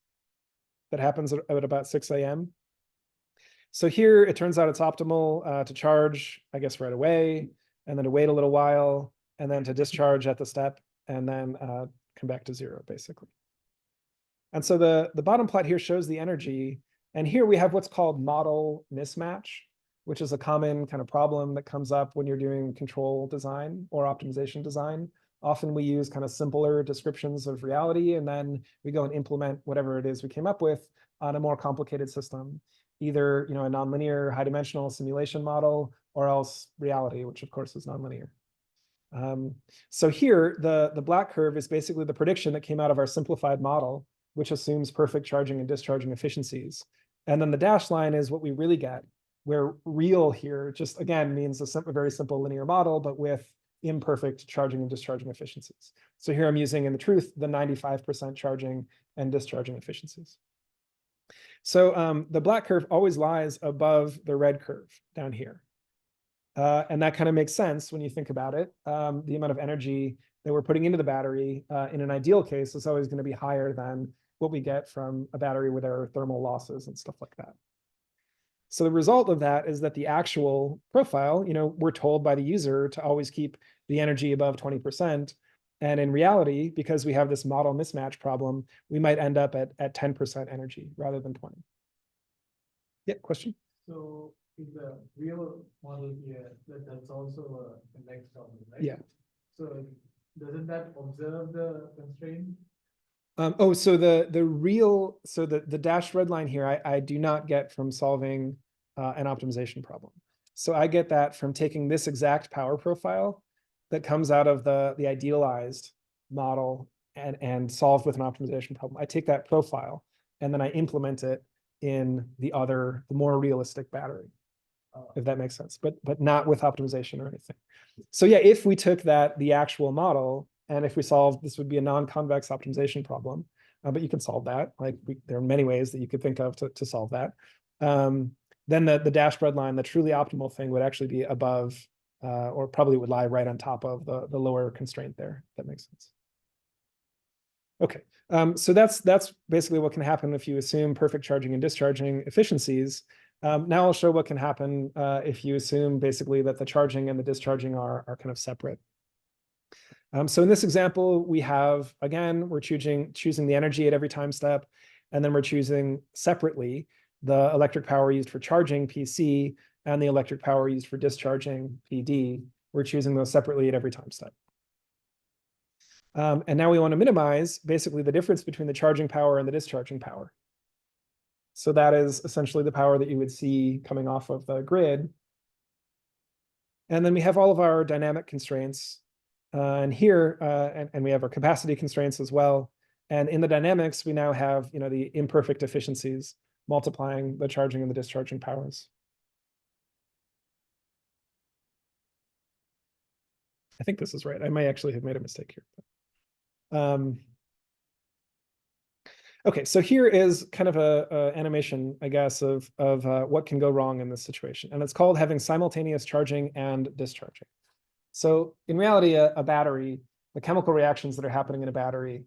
that happens at about 6 a.m. So here it turns out it's optimal to charge, I guess, right away, and then to wait a little while, and then to discharge at the step, and then come back to 0, basically. And so the bottom plot here shows the energy. And here we have what's called model mismatch, which is a common kind of problem that comes up when you're doing control design or optimization design. Often we use kind of simpler descriptions of reality, and then we go and implement whatever it is we came up with on a more complicated system, either a nonlinear high-dimensional simulation model, or else reality, which of course is nonlinear. So here, the black curve is basically the prediction that came out of our simplified model, which assumes perfect charging and discharging efficiencies. And then the dashed line is what we really get, where real here just, again, means a very simple linear model, but with imperfect charging and discharging efficiencies. So here I'm using, in the truth, the 95% charging and discharging efficiencies. So the black curve always lies above the red curve down here. And that kind of makes sense when you think about it. The amount of energy that we're putting into the battery in an ideal case is always going to be higher than what we get from a battery with our thermal losses and stuff like that. So the result of that is that the actual profile, we're told by the user to always keep the energy above 20%. And in reality, because we have this model mismatch problem, we might end up at 10% energy rather than 20. Yeah, question? So in the real model here, that's also a convex problem, right? Yeah. So doesn't that observe the constraint? So the dashed red line here, I do not get from solving an optimization problem. So I get that from taking this exact power profile that comes out of the idealized model and solved with an optimization problem. I take that profile and then I implement it in the more realistic battery, if that makes sense, but not with optimization or anything. So yeah, if we took the actual model, and if we solved, this would be a non-convex optimization problem, but you can solve that. There are many ways that you could think of to solve that. Then the dashed red line, the truly optimal thing, would actually be above, or probably would lie right on top of the lower constraint there, if that makes sense. Okay, so that's basically what can happen if you assume perfect charging and discharging efficiencies. Now I'll show what can happen if you assume basically that the charging and the discharging are kind of separate. So in this example, we have, again, we're choosing the energy at every time step, and then we're choosing separately the electric power used for charging, PC, and the electric power used for discharging, PD. We're choosing those separately at every time step. And now we want to minimize basically the difference between the charging power and the discharging power. So that is essentially the power that you would see coming off of the grid. And then we have all of our dynamic constraints. And here, and we have our capacity constraints as well. And in the dynamics, we now have the imperfect efficiencies multiplying the charging and the discharging powers. I think this is right. I may actually have made a mistake here. Okay, so here is kind of a animation, I guess, of what can go wrong in this situation. And it's called having simultaneous charging and discharging. So in reality, a battery, the chemical reactions that are happening in a battery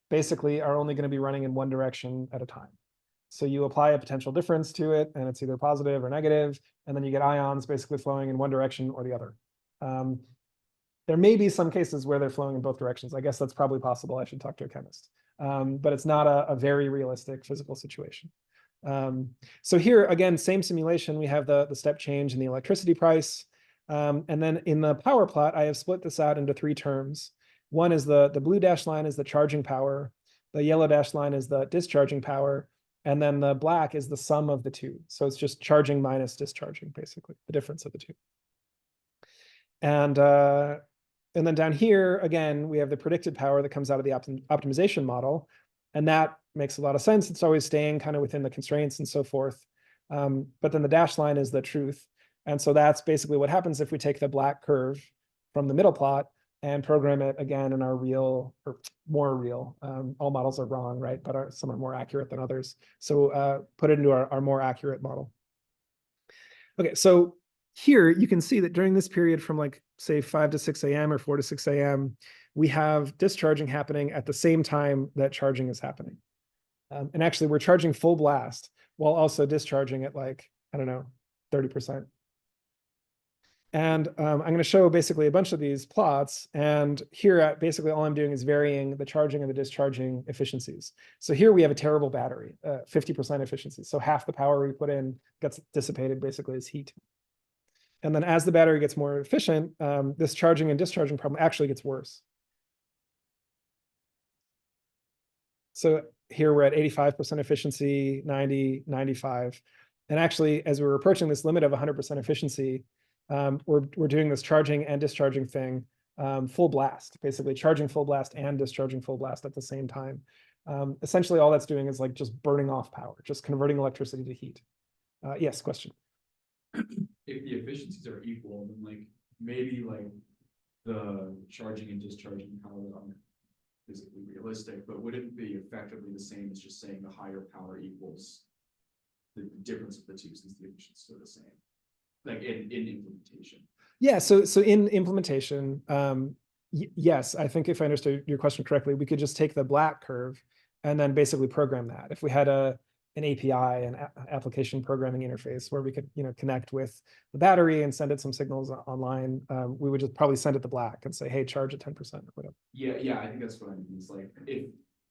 basically are only going to be running in one direction at a time. So you apply a potential difference to it, and it's either positive or negative, and then you get ions basically flowing in one direction or the other. There may be some cases where they're flowing in both directions. I guess that's probably possible. I should talk to a chemist. But it's not a very realistic physical situation. So here, again, same simulation. We have the step change in the electricity price. And then in the power plot, I have split this out into 3 terms. One is the blue dashed line is the charging power. The yellow dashed line is the discharging power. And then the black is the sum of the two. So it's just charging minus discharging, basically, the difference of the two. And then down here, again, we have the predicted power that comes out of the optimization model. And that makes a lot of sense. It's always staying kind of within the constraints and so forth. But then the dashed line is the truth. And so that's basically what happens if we take the black curve from the middle plot and program it again in our real, or more real. All models are wrong, right? But some are more accurate than others. So put it into our more accurate model. Okay, so here you can see that during this period from say 5 to 6 a.m. or 4 to 6 a.m., we have discharging happening at the same time that charging is happening. And actually we're charging full blast while also discharging at I don't know, 30%. And I'm going to show basically a bunch of these plots. And here, basically all I'm doing is varying the charging and the discharging efficiencies. So here we have a terrible battery, 50% efficiency. So half the power we put in gets dissipated basically as heat. And then as the battery gets more efficient, this charging and discharging problem actually gets worse. So here we're at 85% efficiency, 90, 95. And actually, as we're approaching this limit of 100% efficiency, we're doing this charging and discharging thing full blast, basically charging full blast and discharging full blast at the same time. Essentially, all that's doing is like just burning off power, just converting electricity to heat. Yes, question. If the efficiencies are equal, then like, maybe like the charging and discharging power aren't physically realistic, but would it be effectively the same as just saying the higher power equals the difference of the two, since the efficiencies are the same? Like in implementation. Yeah, so in implementation, yes, I think if I understood your question correctly, we could just take the black curve and then basically program that. If we had an API, an application programming interface, where we could, connect with the battery and send it some signals online, we would just probably send it the black and say, hey, charge at 10% or whatever. Yeah, I think that's what I mean. It's like, if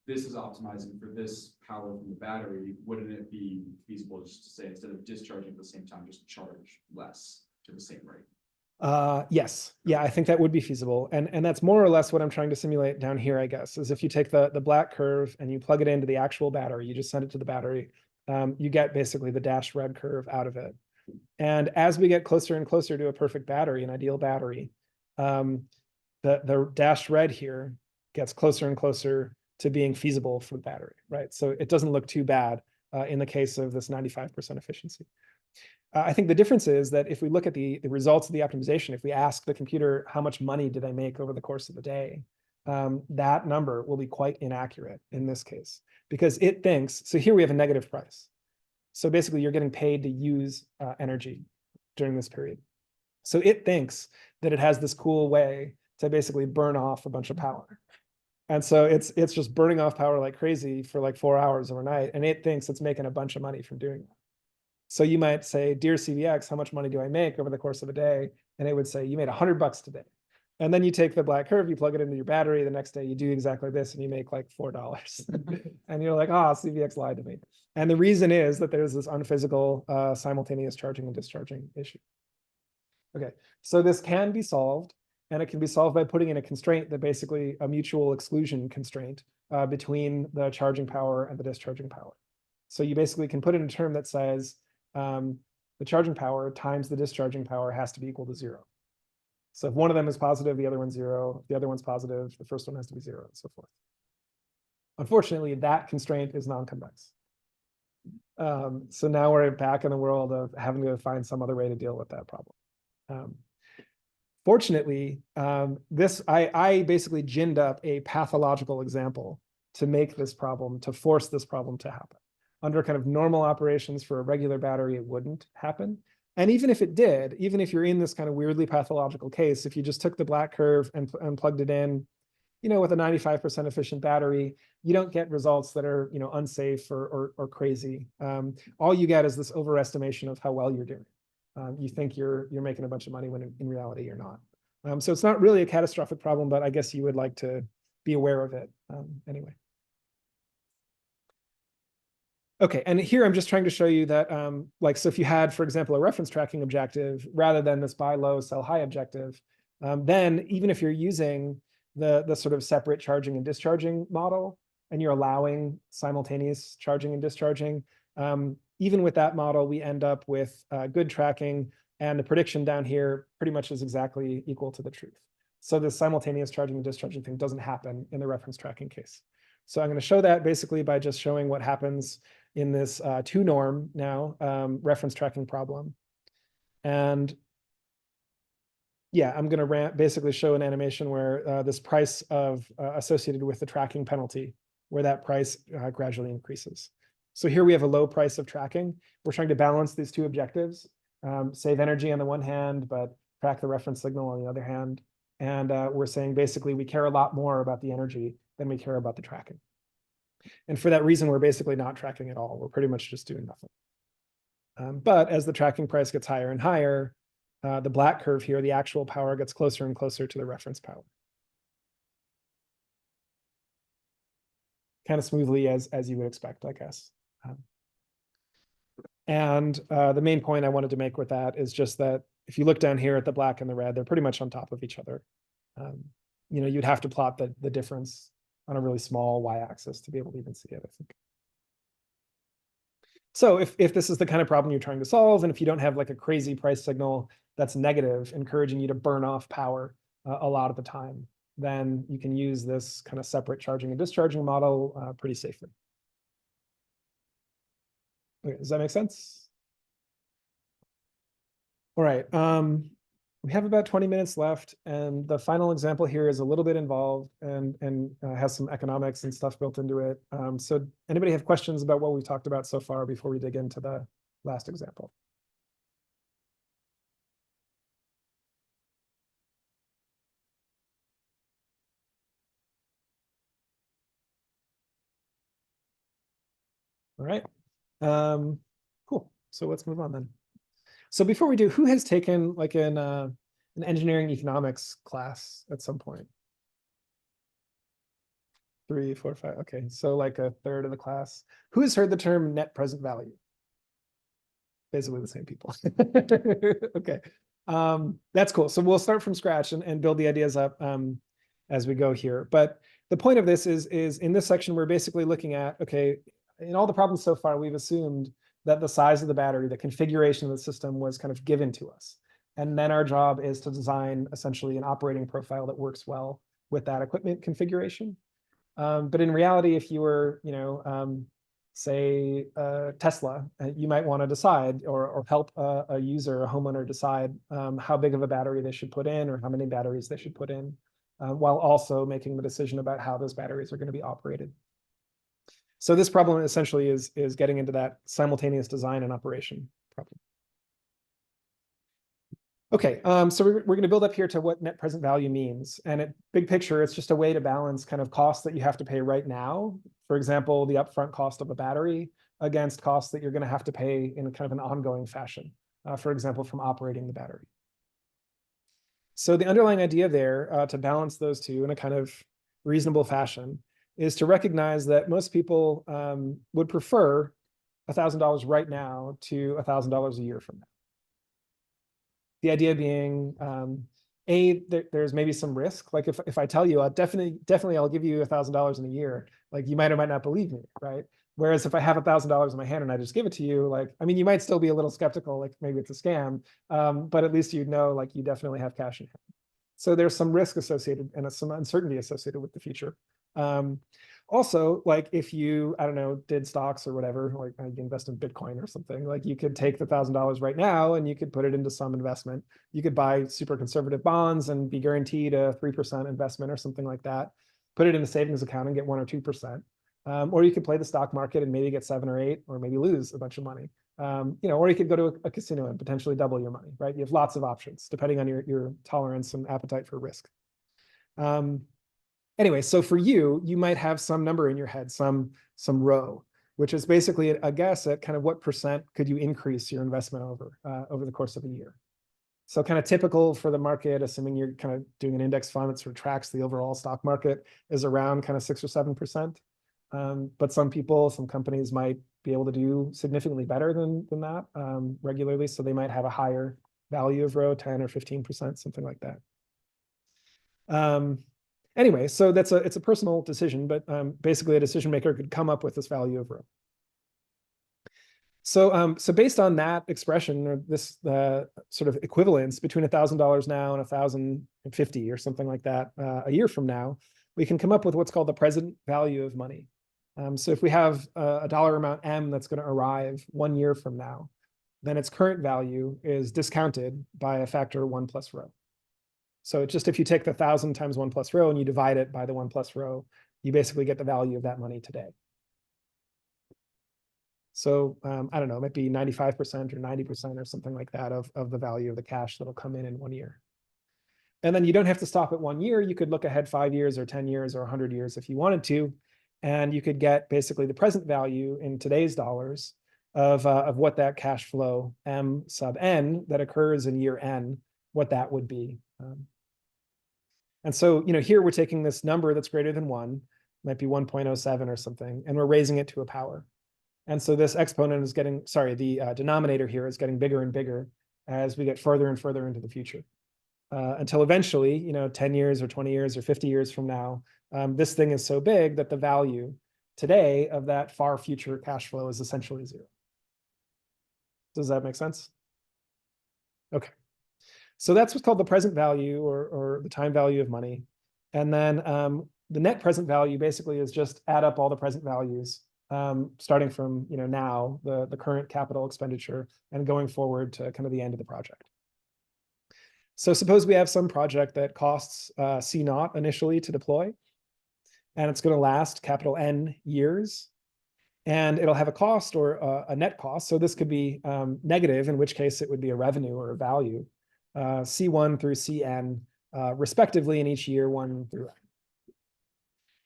this is optimizing for this power from the battery, wouldn't it be feasible just to say, instead of discharging at the same time, just charge less to the same rate? Yes, yeah, I think that would be feasible. And that's more or less what I'm trying to simulate down here, I guess, is if you take the black curve and you plug it into the actual battery, you just send it to the battery, you get basically the dashed red curve out of it. And as we get closer and closer to a perfect battery, an ideal battery, the dashed red here gets closer and closer to being feasible for the battery, right? So it doesn't look too bad in the case of this 95% efficiency. I think the difference is that if we look at the results of the optimization, if we ask the computer how much money did I make over the course of the day, that number will be quite inaccurate in this case, because it thinks, so here we have a negative price. So basically you're getting paid to use energy during this period. So it thinks that it has this cool way to basically burn off a bunch of power. And so it's just burning off power like crazy for like 4 hours overnight. And it thinks it's making a bunch of money from doing that. So you might say, dear CVX, how much money do I make over the course of a day? And it would say, you made $100 today. And then you take the black curve, you plug it into your battery. The next day you do exactly this and you make like $4. And you're like, CVX lied to me. And the reason is that there's this unphysical simultaneous charging and discharging issue. Okay, so this can be solved, and it can be solved by putting in a constraint that basically a mutual exclusion constraint between the charging power and the discharging power. So you basically can put in a term that says, the charging power times the discharging power has to be equal to 0. So if one of them is positive, the other one's 0. If the other one's positive, the first one has to be 0, and so forth. Unfortunately, that constraint is non-convex. So now we're back in the world of having to find some other way to deal with that problem. Fortunately, I basically ginned up a pathological example to make this problem, to force this problem to happen. Under kind of normal operations for a regular battery, it wouldn't happen. And even if it did, even if you're in this kind of weirdly pathological case, if you just took the black curve and plugged it in, with a 95% efficient battery, you don't get results that are, unsafe or crazy. All you get is this overestimation of how well you're doing. You think you're making a bunch of money when in reality you're not. So it's not really a catastrophic problem, but I guess you would like to be aware of it anyway. Okay, and here I'm just trying to show you that, so if you had, for example, a reference tracking objective rather than this buy low, sell high objective, then even if you're using the sort of separate charging and discharging model, and you're allowing simultaneous charging and discharging, even with that model, we end up with good tracking, and the prediction down here pretty much is exactly equal to the truth. So the simultaneous charging and discharging thing doesn't happen in the reference tracking case. So I'm going to show that basically by just showing what happens in this 2-norm now reference tracking problem. And yeah, I'm going to basically show an animation where this price of associated with the tracking penalty, where that price gradually increases. So here we have a low price of tracking. We're trying to balance these two objectives, save energy on the one hand, but track the reference signal on the other hand. And we're saying basically we care a lot more about the energy than we care about the tracking. And for that reason, we're basically not tracking at all. We're pretty much just doing nothing. But as the tracking price gets higher and higher, the black curve here, the actual power gets closer and closer to the reference power. Kind of smoothly as you would expect, I guess. And the main point I wanted to make with that is just that if you look down here at the black and the red, they're pretty much on top of each other. You'd have to plot the difference on a really small y-axis to be able to even see it, I think. So if this is the kind of problem you're trying to solve, and if you don't have like a crazy price signal that's negative, encouraging you to burn off power a lot of the time, then you can use this kind of separate charging and discharging model pretty safely. Okay, does that make sense? All right. We have about 20 minutes left, and the final example here is a little bit involved and has some economics and stuff built into it. So anybody have questions about what we've talked about so far before we dig into the last example? All right. Cool. So let's move on then. So before we do, who has taken like an engineering economics class at some point? 3, 4, 5. Okay, so like a third of the class. Who has heard the term net present value? Basically the same people. Okay, that's cool. So we'll start from scratch and build the ideas up as we go here. But the point of this is in this section, we're basically looking at, okay, in all the problems so far, we've assumed that the size of the battery, the configuration of the system was kind of given to us. And then our job is to design essentially an operating profile that works well with that equipment configuration. But in reality, if you were, say Tesla, you might want to decide or help a user, a homeowner decide how big of a battery they should put in or how many batteries they should put in, while also making the decision about how those batteries are going to be operated. So this problem essentially is getting into that simultaneous design and operation problem. Okay, so we're going to build up here to what net present value means. And at big picture, it's just a way to balance kind of costs that you have to pay right now. For example, the upfront cost of a battery against costs that you're going to have to pay in kind of an ongoing fashion, for example, from operating the battery. So the underlying idea there to balance those two in a kind of reasonable fashion is to recognize that most people would prefer $1,000 right now to $1,000 a year from now. The idea being, there's maybe some risk. Like if I tell you, I'll definitely I'll give you $1,000 in a year, like you might or might not believe me, right? Whereas if I have $1,000 in my hand and I just give it to you, like, I mean, you might still be a little skeptical, like maybe it's a scam, but at least you'd know, like you definitely have cash in hand. So there's some risk associated and some uncertainty associated with the future. Also, like if you, I don't know, did stocks or whatever, like you invest in Bitcoin or something, like you could take the $1,000 right now and you could put it into some investment. You could buy super conservative bonds and be guaranteed a 3% investment or something like that. Put it in a savings account and get 1 or 2%. Or you could play the stock market and maybe get 7 or 8, or maybe lose a bunch of money. Or you could go to a casino and potentially double your money, right? You have lots of options depending on your tolerance and appetite for risk. Anyway, so for you, you might have some number in your head, some row, which is basically a guess at kind of what percent could you increase your investment over the course of a year. So kind of typical for the market, assuming you're kind of doing an index fund that sort of tracks the overall stock market, is around kind of 6 or 7%. But some companies might be able to do significantly better than that regularly. So they might have a higher value of row, 10 or 15%, something like that. Anyway, so it's a personal decision, but basically a decision maker could come up with this value of row. So based on that expression, or this sort of equivalence between $1,000 now and $1,050 or something like that a year from now, we can come up with what's called the present value of money. So if we have a dollar amount M that's going to arrive 1 year from now, then its current value is discounted by a factor 1 plus rho. So just if you take the 1,000 times 1 plus rho and you divide it by the 1 plus rho, you basically get the value of that money today. So I don't know, it might be 95% or 90% or something like that of the value of the cash that'll come in 1 year. And then you don't have to stop at 1 year. You could look ahead 5 years or 10 years or 100 years if you wanted to. And you could get basically the present value in today's dollars of what that cash flow M sub N that occurs in year N, what that would be. And so, here we're taking this number that's greater than 1, might be 1.07 or something, and we're raising it to a power. And so this exponent is getting, the denominator here is getting bigger and bigger as we get further and further into the future. Until eventually, 10 years or 20 years or 50 years from now, this thing is so big that the value today of that far future cash flow is essentially 0. Does that make sense? Okay. So that's what's called the present value or the time value of money. And then the net present value basically is just add up all the present values, starting from now, the current capital expenditure, and going forward to kind of the end of the project. So suppose we have some project that costs C naught initially to deploy, and it's going to last capital N years, and it'll have a cost or a net cost. So this could be negative, in which case it would be a revenue or a value, C1 through Cn, respectively in each year 1 through N.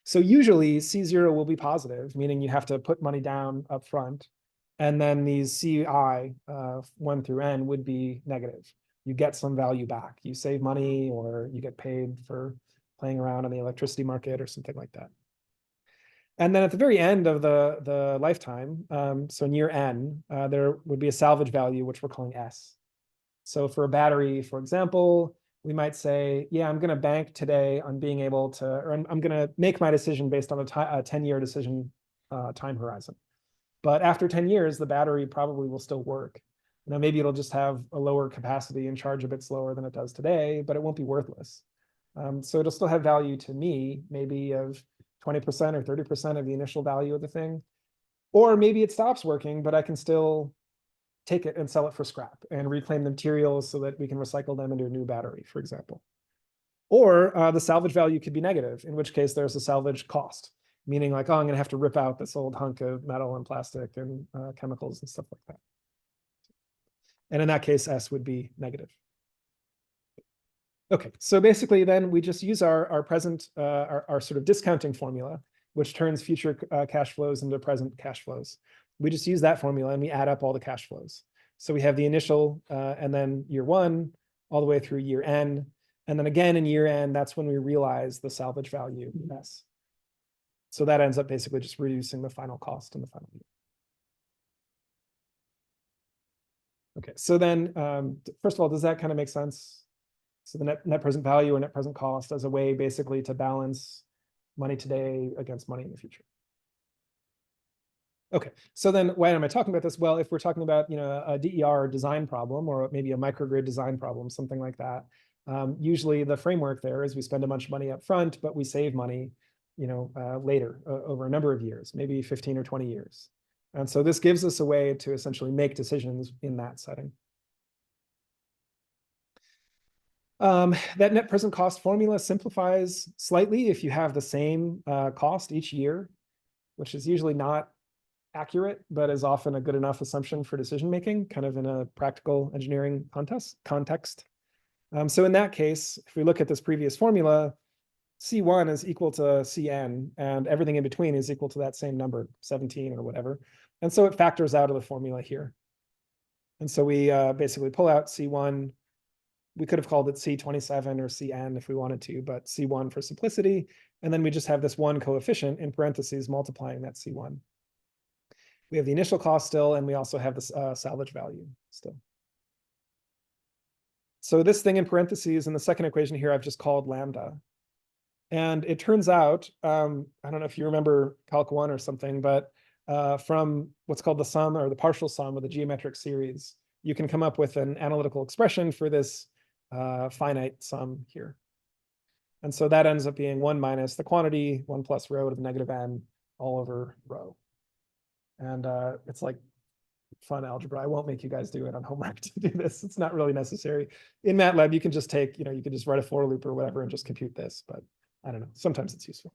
So usually C0 will be positive, meaning you have to put money down up front, and then these CI 1 through N would be negative. You get some value back. You save money, or you get paid for playing around on the electricity market or something like that. And then at the very end of the lifetime, so in year N, there would be a salvage value, which we're calling S. So for a battery, for example, we might say, yeah, I'm going to bank today on being able to, or I'm going to make my decision based on a 10-year decision time horizon. But after 10 years, the battery probably will still work. Maybe it'll just have a lower capacity and charge a bit slower than it does today, but it won't be worthless. So it'll still have value to me, maybe of 20% or 30% of the initial value of the thing. Or maybe it stops working, but I can still take it and sell it for scrap and reclaim the materials so that we can recycle them into a new battery, for example. Or the salvage value could be negative, in which case there's a salvage cost, meaning like, oh, I'm going to have to rip out this old hunk of metal and plastic and chemicals and stuff like that. And in that case, S would be negative. Okay, so basically then we just use our present, our sort of discounting formula, which turns future cash flows into present cash flows. We just use that formula and we add up all the cash flows. So we have the initial and then year 1 all the way through year N. And then again in year N, that's when we realize the salvage value S. So that ends up basically just reducing the final cost in the final year. Okay, so then first of all, does that kind of make sense? So the net present value or net present cost as a way basically to balance money today against money in the future. Okay, so then why am I talking about this? Well, if we're talking about a DER design problem or maybe a microgrid design problem, something like that, usually the framework there is we spend a bunch of money up front, but we save money later over a number of years, maybe 15 or 20 years. And so this gives us a way to essentially make decisions in that setting. That net present cost formula simplifies slightly if you have the same cost each year, which is usually not accurate, but is often a good enough assumption for decision making, kind of in a practical engineering context. So in that case, if we look at this previous formula, C1 is equal to Cn, and everything in between is equal to that same number, 17 or whatever. And so it factors out of the formula here. And so we basically pull out C1. We could have called it C27 or Cn if we wanted to, but C1 for simplicity. And then we just have this one coefficient in parentheses multiplying that C1. We have the initial cost still, and we also have this salvage value still. So this thing in parentheses in the second equation here, I've just called lambda. And it turns out, I don't know if you remember Calc 1 or something, but from what's called the sum or the partial sum of the geometric series, you can come up with an analytical expression for this finite sum here. And so that ends up being 1 minus the quantity, 1 plus rho to the negative n, all over rho. And it's like fun algebra. I won't make you guys do it on homework to do this. It's not really necessary. In MATLAB, you can just take, you can just write a for loop or whatever and just compute this, but I don't know. Sometimes it's useful.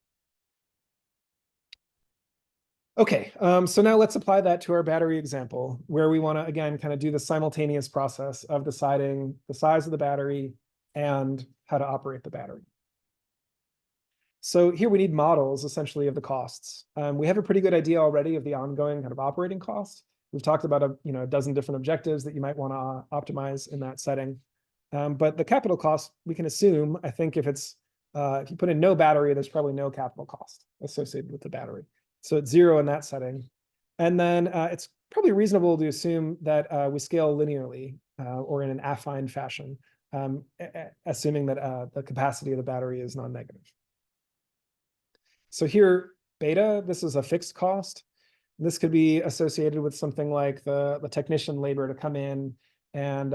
Okay, so now let's apply that to our battery example, where we want to, again, kind of do the simultaneous process of deciding the size of the battery and how to operate the battery. So here we need models, essentially, of the costs. We have a pretty good idea already of the ongoing kind of operating cost. We've talked about a dozen different objectives that you might want to optimize in that setting. But the capital cost, we can assume, I think if you put in no battery, there's probably no capital cost associated with the battery. So it's 0 in that setting. And then it's probably reasonable to assume that we scale linearly or in an affine fashion, assuming that the capacity of the battery is non-negative. So here, beta, this is a fixed cost. This could be associated with something like the technician labor to come in and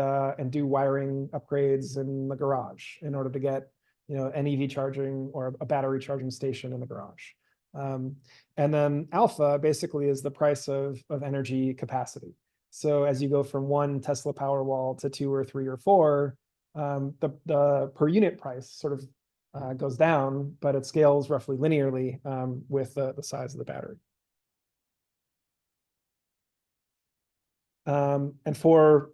do wiring upgrades in the garage in order to get an EV charging or a battery charging station in the garage. And then alpha basically is the price of energy capacity. So as you go from 1 Tesla Powerwall to 2 or 3 or 4, the per unit price sort of goes down, but it scales roughly linearly with the size of the battery. And for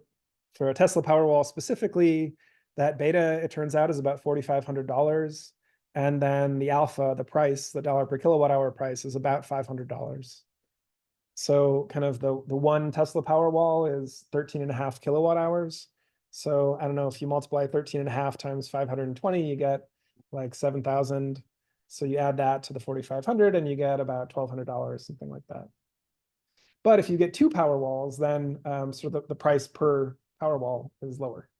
a Tesla Powerwall specifically, that beta, it turns out, is about $4,500. And then the alpha, the price, the dollar per kilowatt hour price, is about $500. So kind of the 1 Tesla Powerwall is 13.5 kilowatt hours. So I don't know, if you multiply 13.5 times 520, you get like 7,000. So you add that to the 4,500 and you get about $1,200, something like that. But if you get 2 Powerwalls, then sort of the price per Powerwall is lower.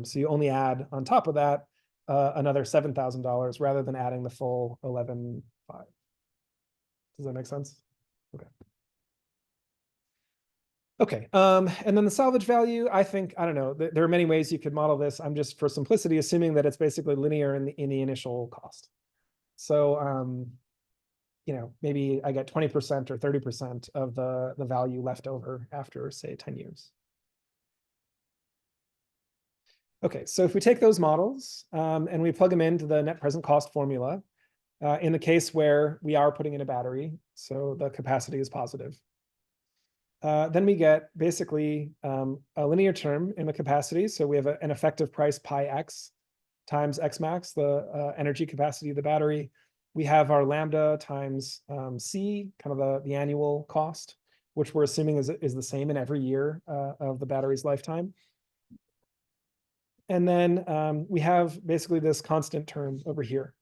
So you only add on top of that another $7,000 rather than adding the full 11,500. Does that make sense? Okay. Okay, and then the salvage value, I think, I don't know, there are many ways you could model this. I'm just, for simplicity, assuming that it's basically linear in the initial cost. So, maybe I get 20% or 30% of the value left over after, say, 10 years. Okay, so if we take those models and we plug them into the net present cost formula, in the case where we are putting in a battery, so the capacity is positive, then we get basically a linear term in the capacity. So we have an effective price pi x times x max, the energy capacity of the battery. We have our lambda times c, kind of the annual cost, which we're assuming is the same in every year of the battery's lifetime. And then we have basically this constant term over here.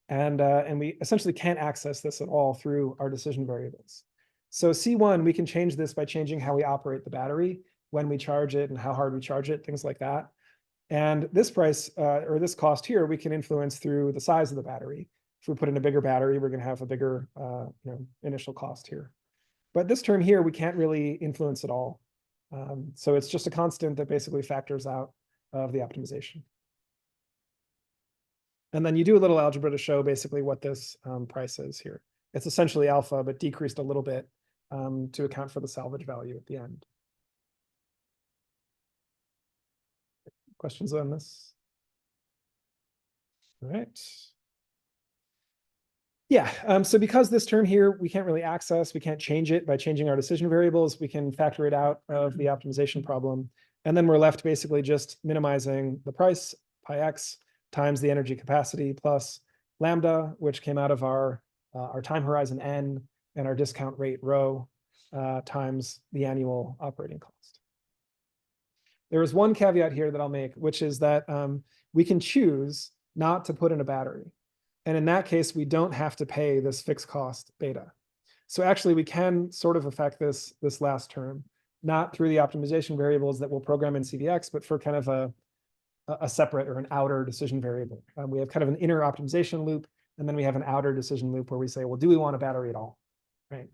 And we essentially can't access this at all through our decision variables. So C1, we can change this by changing how we operate the battery, when we charge it and how hard we charge it, things like that. And this price or this cost here, we can influence through the size of the battery. If we put in a bigger battery, we're going to have a bigger initial cost here. But this term here, we can't really influence at all. So it's just a constant that basically factors out of the optimization. And then you do a little algebra to show basically what this price is here. It's essentially alpha, but decreased a little bit to account for the salvage value at the end. Questions on this? All right. Yeah, so because this term here, we can't really access, we can't change it by changing our decision variables, we can factor it out of the optimization problem. And then we're left basically just minimizing the price, pi x, times the energy capacity plus lambda, which came out of our time horizon n and our discount rate rho times the annual operating cost. There is one caveat here that I'll make, which is that we can choose not to put in a battery. And in that case, we don't have to pay this fixed cost beta. So actually, we can sort of affect this last term, not through the optimization variables that we'll program in CVX, but for kind of a separate or an outer decision variable. We have kind of an inner optimization loop, and then we have an outer decision loop where we say, well, do we want a battery at all? Right.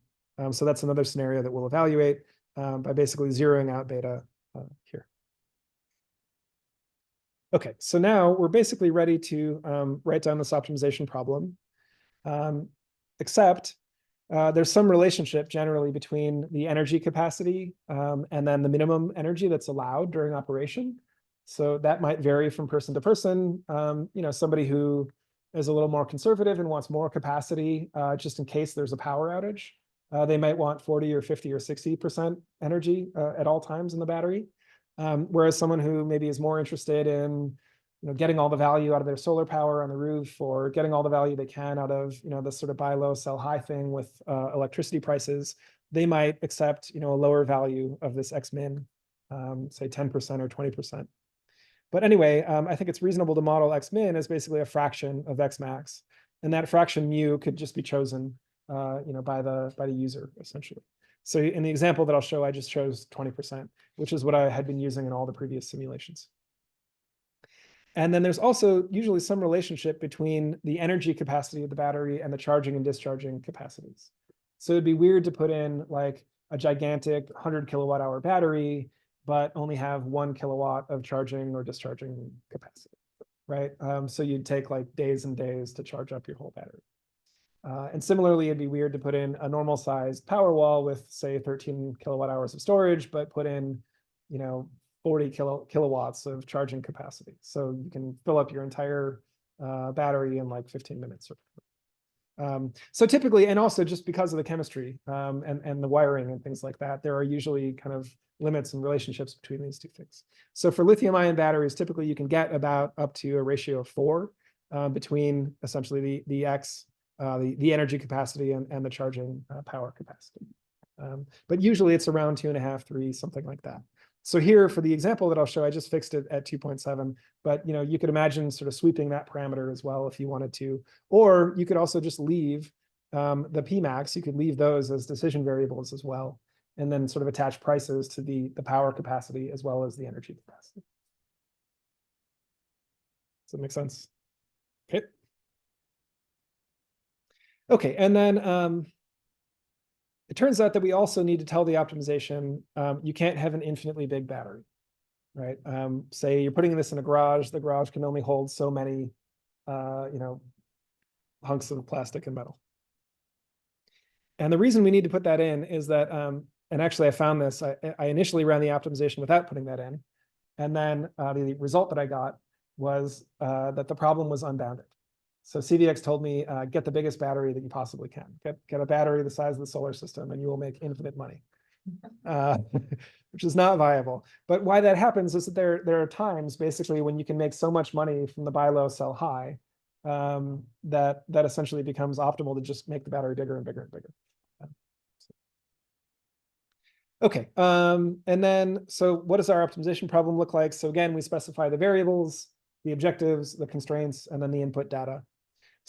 So that's another scenario that we'll evaluate by basically zeroing out beta here. Okay, so now we're basically ready to write down this optimization problem, except there's some relationship generally between the energy capacity and then the minimum energy that's allowed during operation. So that might vary from person to person. Somebody who is a little more conservative and wants more capacity just in case there's a power outage, they might want 40 or 50 or 60% energy at all times in the battery. Whereas someone who maybe is more interested in getting all the value out of their solar power on the roof, or getting all the value they can out of this sort of buy low, sell high thing with electricity prices, they might accept a lower value of this X min, say 10% or 20%. But anyway, I think it's reasonable to model X min as basically a fraction of X max, and that fraction mu could just be chosen by the user essentially. So in the example that I'll show, I just chose 20%, which is what I had been using in all the previous simulations. And then there's also usually some relationship between the energy capacity of the battery and the charging and discharging capacities. So it'd be weird to put in like a gigantic 100 kilowatt hour battery, but only have 1 kilowatt of charging or discharging capacity. right? So you'd take like days and days to charge up your whole battery. And similarly, it'd be weird to put in a normal sized power wall with, say, 13 kilowatt hours of storage, but put in, 40 kilowatts of charging capacity. So you can fill up your entire battery in like 15 minutes. So typically, and also just because of the chemistry and the wiring and things like that, there are usually kind of limits and relationships between these two things. So for lithium-ion batteries, typically you can get about up to a ratio of 4 between essentially the energy capacity and the charging power capacity. But usually it's around 2.5, 3, something like that. So here for the example that I'll show, I just fixed it at 2.7, but you could imagine sort of sweeping that parameter as well if you wanted to, or you could also just leave the Pmax, you could leave those as decision variables as well, and then sort of attach prices to the power capacity as well as the energy capacity. Does that make sense? Okay. Okay, and then it turns out that we also need to tell the optimization, you can't have an infinitely big battery, right? Say you're putting this in a garage, the garage can only hold so many, hunks of plastic and metal. And the reason we need to put that in is that, and actually I found this, I initially ran the optimization without putting that in. And then the result that I got was that the problem was unbounded. So CVX told me, get the biggest battery that you possibly can. Get a battery the size of the solar system and you will make infinite money, which is not viable. But why that happens is that there are times basically when you can make so much money from the buy low, sell high, that essentially becomes optimal to just make the battery bigger and bigger and bigger. Okay, and then, so what does our optimization problem look like? So again, we specify the variables, the objectives, the constraints, and then the input data.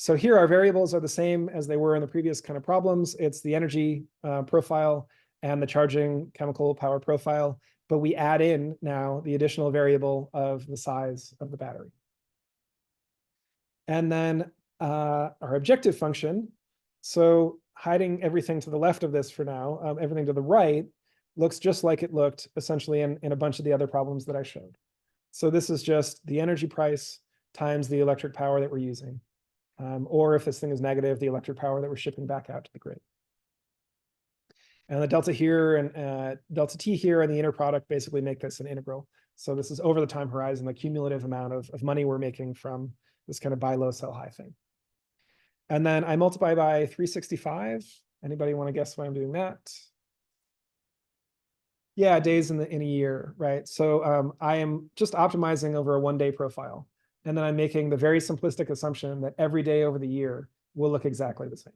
So here our variables are the same as they were in the previous kind of problems. It's the energy profile and the charging chemical power profile, but we add in now the additional variable of the size of the battery. And then our objective function, so hiding everything to the left of this for now, everything to the right looks just like it looked essentially in a bunch of the other problems that I showed. So this is just the energy price times the electric power that we're using. Or if this thing is negative, the electric power that we're shipping back out to the grid. And the delta here and delta T here and the inner product basically make this an integral. So this is over the time horizon, the cumulative amount of money we're making from this kind of buy low, sell high thing. And then I multiply by 365. Anybody want to guess why I'm doing that? Yeah, days in a year, right? So I am just optimizing over a 1-day profile. And then I'm making the very simplistic assumption that every day over the year will look exactly the same.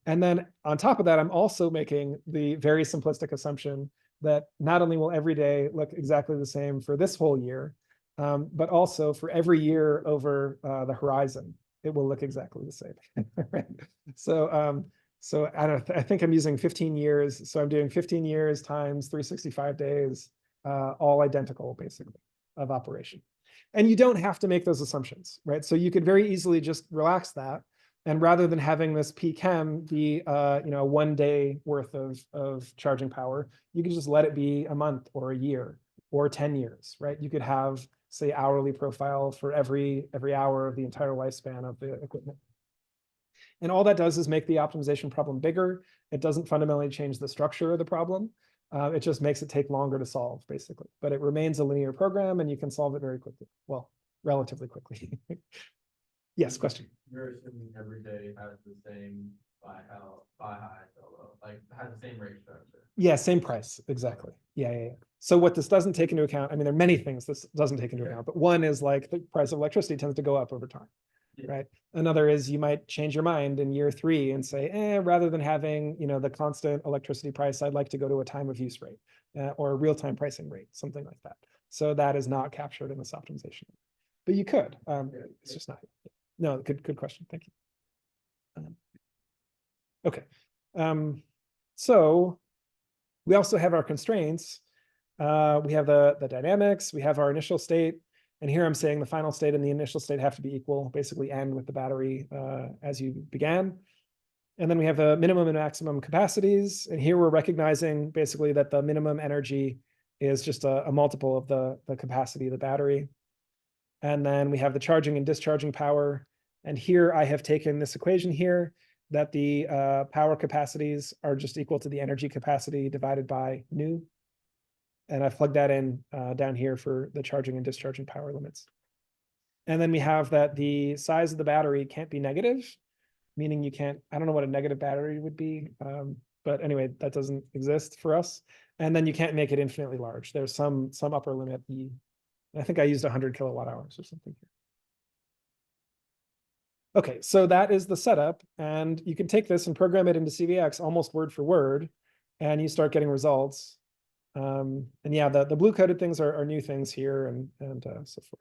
And then on top of that, I'm also making the very simplistic assumption that not only will every day look exactly the same for this whole year, but also for every year over the horizon, it will look exactly the same. Right? So I think I'm using 15 years. So I'm doing 15 years times 365 days, all identical, basically, of operation. And you don't have to make those assumptions, right? So you could very easily just relax that. And rather than having this Pchem be a 1 day worth of charging power, you could just let it be a month or a year or 10 years, right? You could have, say, hourly profile for every hour of the entire lifespan of the equipment. And all that does is make the optimization problem bigger. It doesn't fundamentally change the structure of the problem. It just makes it take longer to solve, basically. But it remains a linear program, and you can solve it very quickly. Well, relatively quickly. Yes, question. You're assuming every day has the same buy high, sell low, like has the same rate structure. Yeah, same price, exactly. Yeah. So what this doesn't take into account, I mean, there are many things this doesn't take into account, but one is like the price of electricity tends to go up over time, right? Another is you might change your mind in year 3 and say, rather than having the constant electricity price, I'd like to go to a time of use rate or a real-time pricing rate, something like that. So that is not captured in this optimization, but you could. It's just not. No, good question. Thank you. Okay. So we also have our constraints. We have the dynamics, we have our initial state. And here I'm saying the final state and the initial state have to be equal, basically end with the battery as you began. And then we have the minimum and maximum capacities. And here we're recognizing basically that the minimum energy is just a multiple of the capacity of the battery. And then we have the charging and discharging power. And here I have taken this equation here that the power capacities are just equal to the energy capacity divided by nu. And I've plugged that in down here for the charging and discharging power limits. And then we have that the size of the battery can't be negative, meaning you can't, I don't know what a negative battery would be, but anyway, that doesn't exist for us. And then you can't make it infinitely large. There's some upper limit. I think I used 100 kilowatt hours or something here. Okay, so that is the setup, and you can take this and program it into CVX almost word for word, and you start getting results. And yeah, the blue coded things are new things here, and so forth.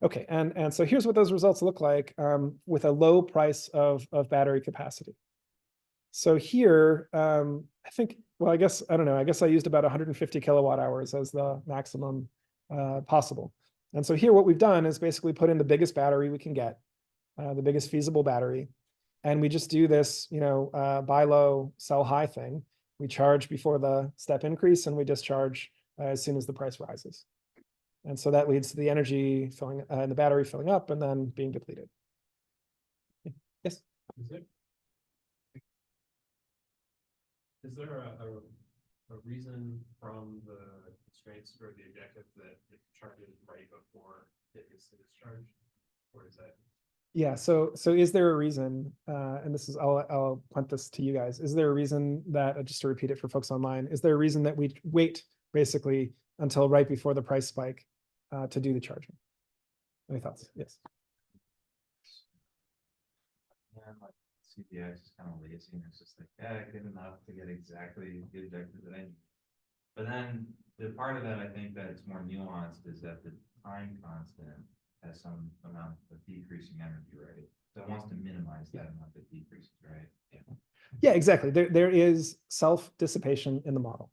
Okay, and so here's what those results look like with a low price of battery capacity. So here, I think, well, I guess, I don't know, I guess I used about 150 kilowatt hours as the maximum possible. And so here what we've done is basically put in the biggest battery we can get, the biggest feasible battery. And we just do this, buy low, sell high thing. We charge before the step increase and we discharge as soon as the price rises. And so that leads to the energy filling and the battery filling up and then being depleted. Yes? Is there a reason from the constraints or the objective that it charges right before it gets to discharge? Or is that? Yeah, so is there a reason, and this is, I'll punt this to you guys. Is there a reason that, just to repeat it for folks online, is there a reason that we wait basically until right before the price spike to do the charging? Any thoughts? Yes. Yeah, like CPX is kind of lazy and it's just like, yeah, I get enough to get exactly the objective that I need. But then the part of that, I think that it's more nuanced is that the time constant has some amount of decreasing energy, right? So it wants to minimize that amount that decreases, right? Yeah. Yeah, exactly. There is self-dissipation in the model.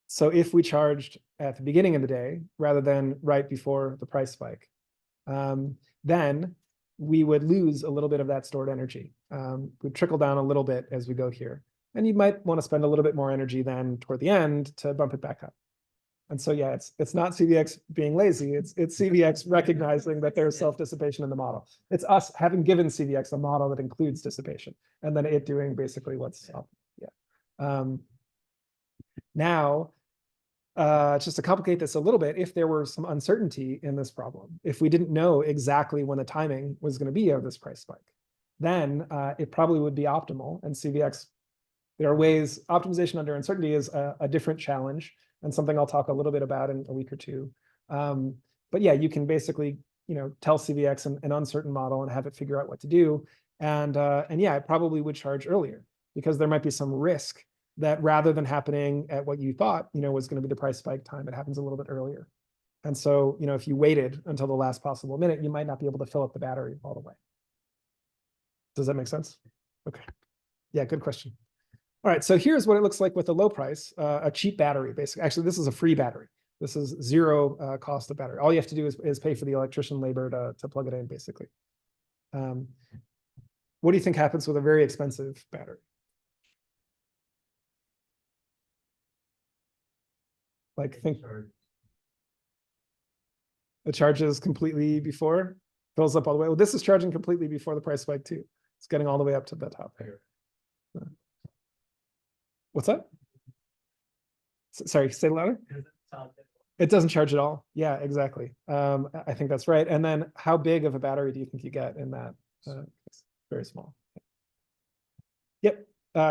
So if we charged at the beginning of the day rather than right before the price spike, then we would lose a little bit of that stored energy. We'd trickle down a little bit as we go here. And you might want to spend a little bit more energy then toward the end to bump it back up. And so, yeah, it's not CVX being lazy. It's CVX recognizing that there's self-dissipation in the model. It's us having given CVX a model that includes dissipation, and then it doing basically what's up. Yeah. Now, just to complicate this a little bit, if there were some uncertainty in this problem, if we didn't know exactly when the timing was going to be of this price spike, then it probably would be optimal. And CVX, there are ways, optimization under uncertainty is a different challenge and something I'll talk a little bit about in a week or two. But yeah, you can basically, tell CVX an uncertain model and have it figure out what to do. And yeah, it probably would charge earlier because there might be some risk that rather than happening at what you thought, was going to be the price spike time, it happens a little bit earlier. And so, if you waited until the last possible minute, you might not be able to fill up the battery all the way. Does that make sense? Okay. Yeah, good question. All right, so here's what it looks like with a low price, a cheap battery, basically. Actually, this is a free battery. This is zero cost of battery. All you have to do is pay for the electrician labor to plug it in, basically. What do you think happens with a very expensive battery? Like, think it charges completely before, fills up all the way. Well, this is charging completely before the price spike too. It's getting all the way up to the top here. What's that? Sorry, say it louder. It doesn't charge at all. Yeah, exactly. I think that's right. And then how big of a battery do you think you get in that? It's very small. Yep,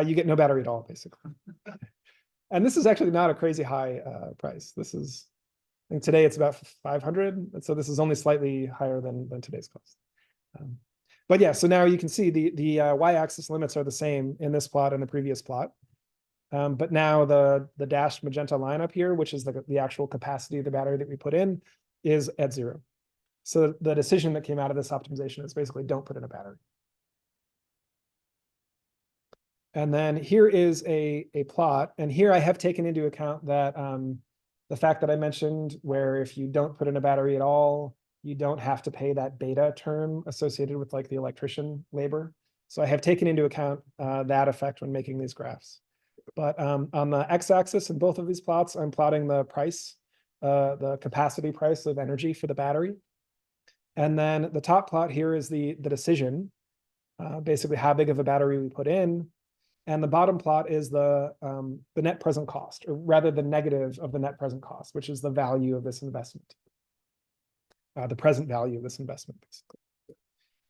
you get no battery at all, basically. And this is actually not a crazy high price. This is, I think today it's about 500. And so this is only slightly higher than today's cost. But yeah, so now you can see the y-axis limits are the same in this plot and the previous plot. But now the dashed magenta line up here, which is the actual capacity of the battery that we put in, is at 0. So the decision that came out of this optimization is basically don't put in a battery. And then here is a plot. And here I have taken into account that the fact that I mentioned where if you don't put in a battery at all, you don't have to pay that beta term associated with like the electrician labor. So I have taken into account that effect when making these graphs. But on the x-axis in both of these plots, I'm plotting the price the capacity price of energy for the battery. And then the top plot here is the decision, basically how big of a battery we put in. And the bottom plot is the net present cost, or rather the negative of the net present cost, which is the value of this investment. The present value of this investment, basically.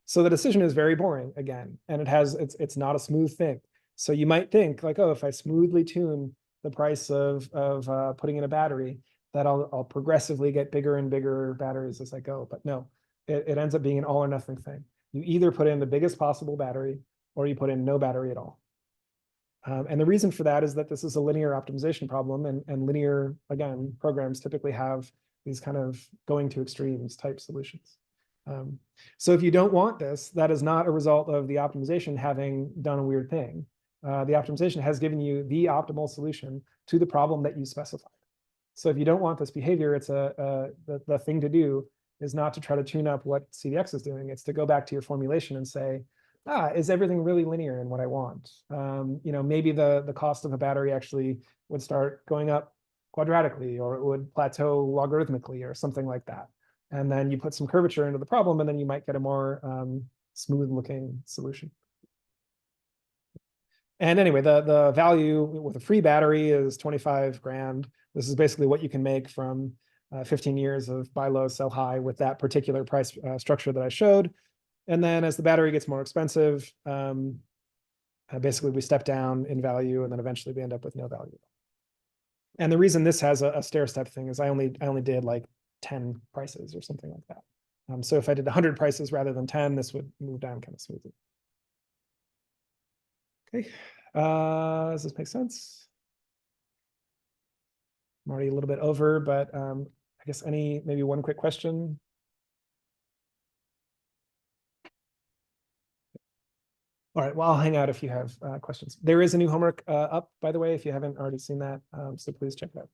So the decision is very boring again, and it's not a smooth thing. So you might think like, oh, if I smoothly tune the price of putting in a battery, that I'll progressively get bigger and bigger batteries as I go. But no, it ends up being an all or nothing thing. You either put in the biggest possible battery or you put in no battery at all. And the reason for that is that this is a linear optimization problem, and linear, again, programs typically have these kind of going to extremes type solutions. So if you don't want this, that is not a result of the optimization having done a weird thing. The optimization has given you the optimal solution to the problem that you specified. So if you don't want this behavior, it's the thing to do is not to try to tune up what CDX is doing. It's to go back to your formulation and say, is everything really linear in what I want? Maybe the cost of a battery actually would start going up quadratically, or it would plateau logarithmically or something like that. And then you put some curvature into the problem, and then you might get a more smooth looking solution. And anyway, the value with a free battery is 25 grand. This is basically what you can make from 15 years of buy low, sell high with that particular price structure that I showed. And then as the battery gets more expensive, basically we step down in value, and then eventually we end up with no value. And the reason this has a stair step thing is I only did like 10 prices or something like that. So if I did 100 prices rather than 10, this would move down kind of smoothly. Okay, does this make sense? I'm already a little bit over, but I guess maybe one quick question. All right, well, I'll hang out if you have questions. There is a new homework up, by the way, if you haven't already seen that, so please check it out.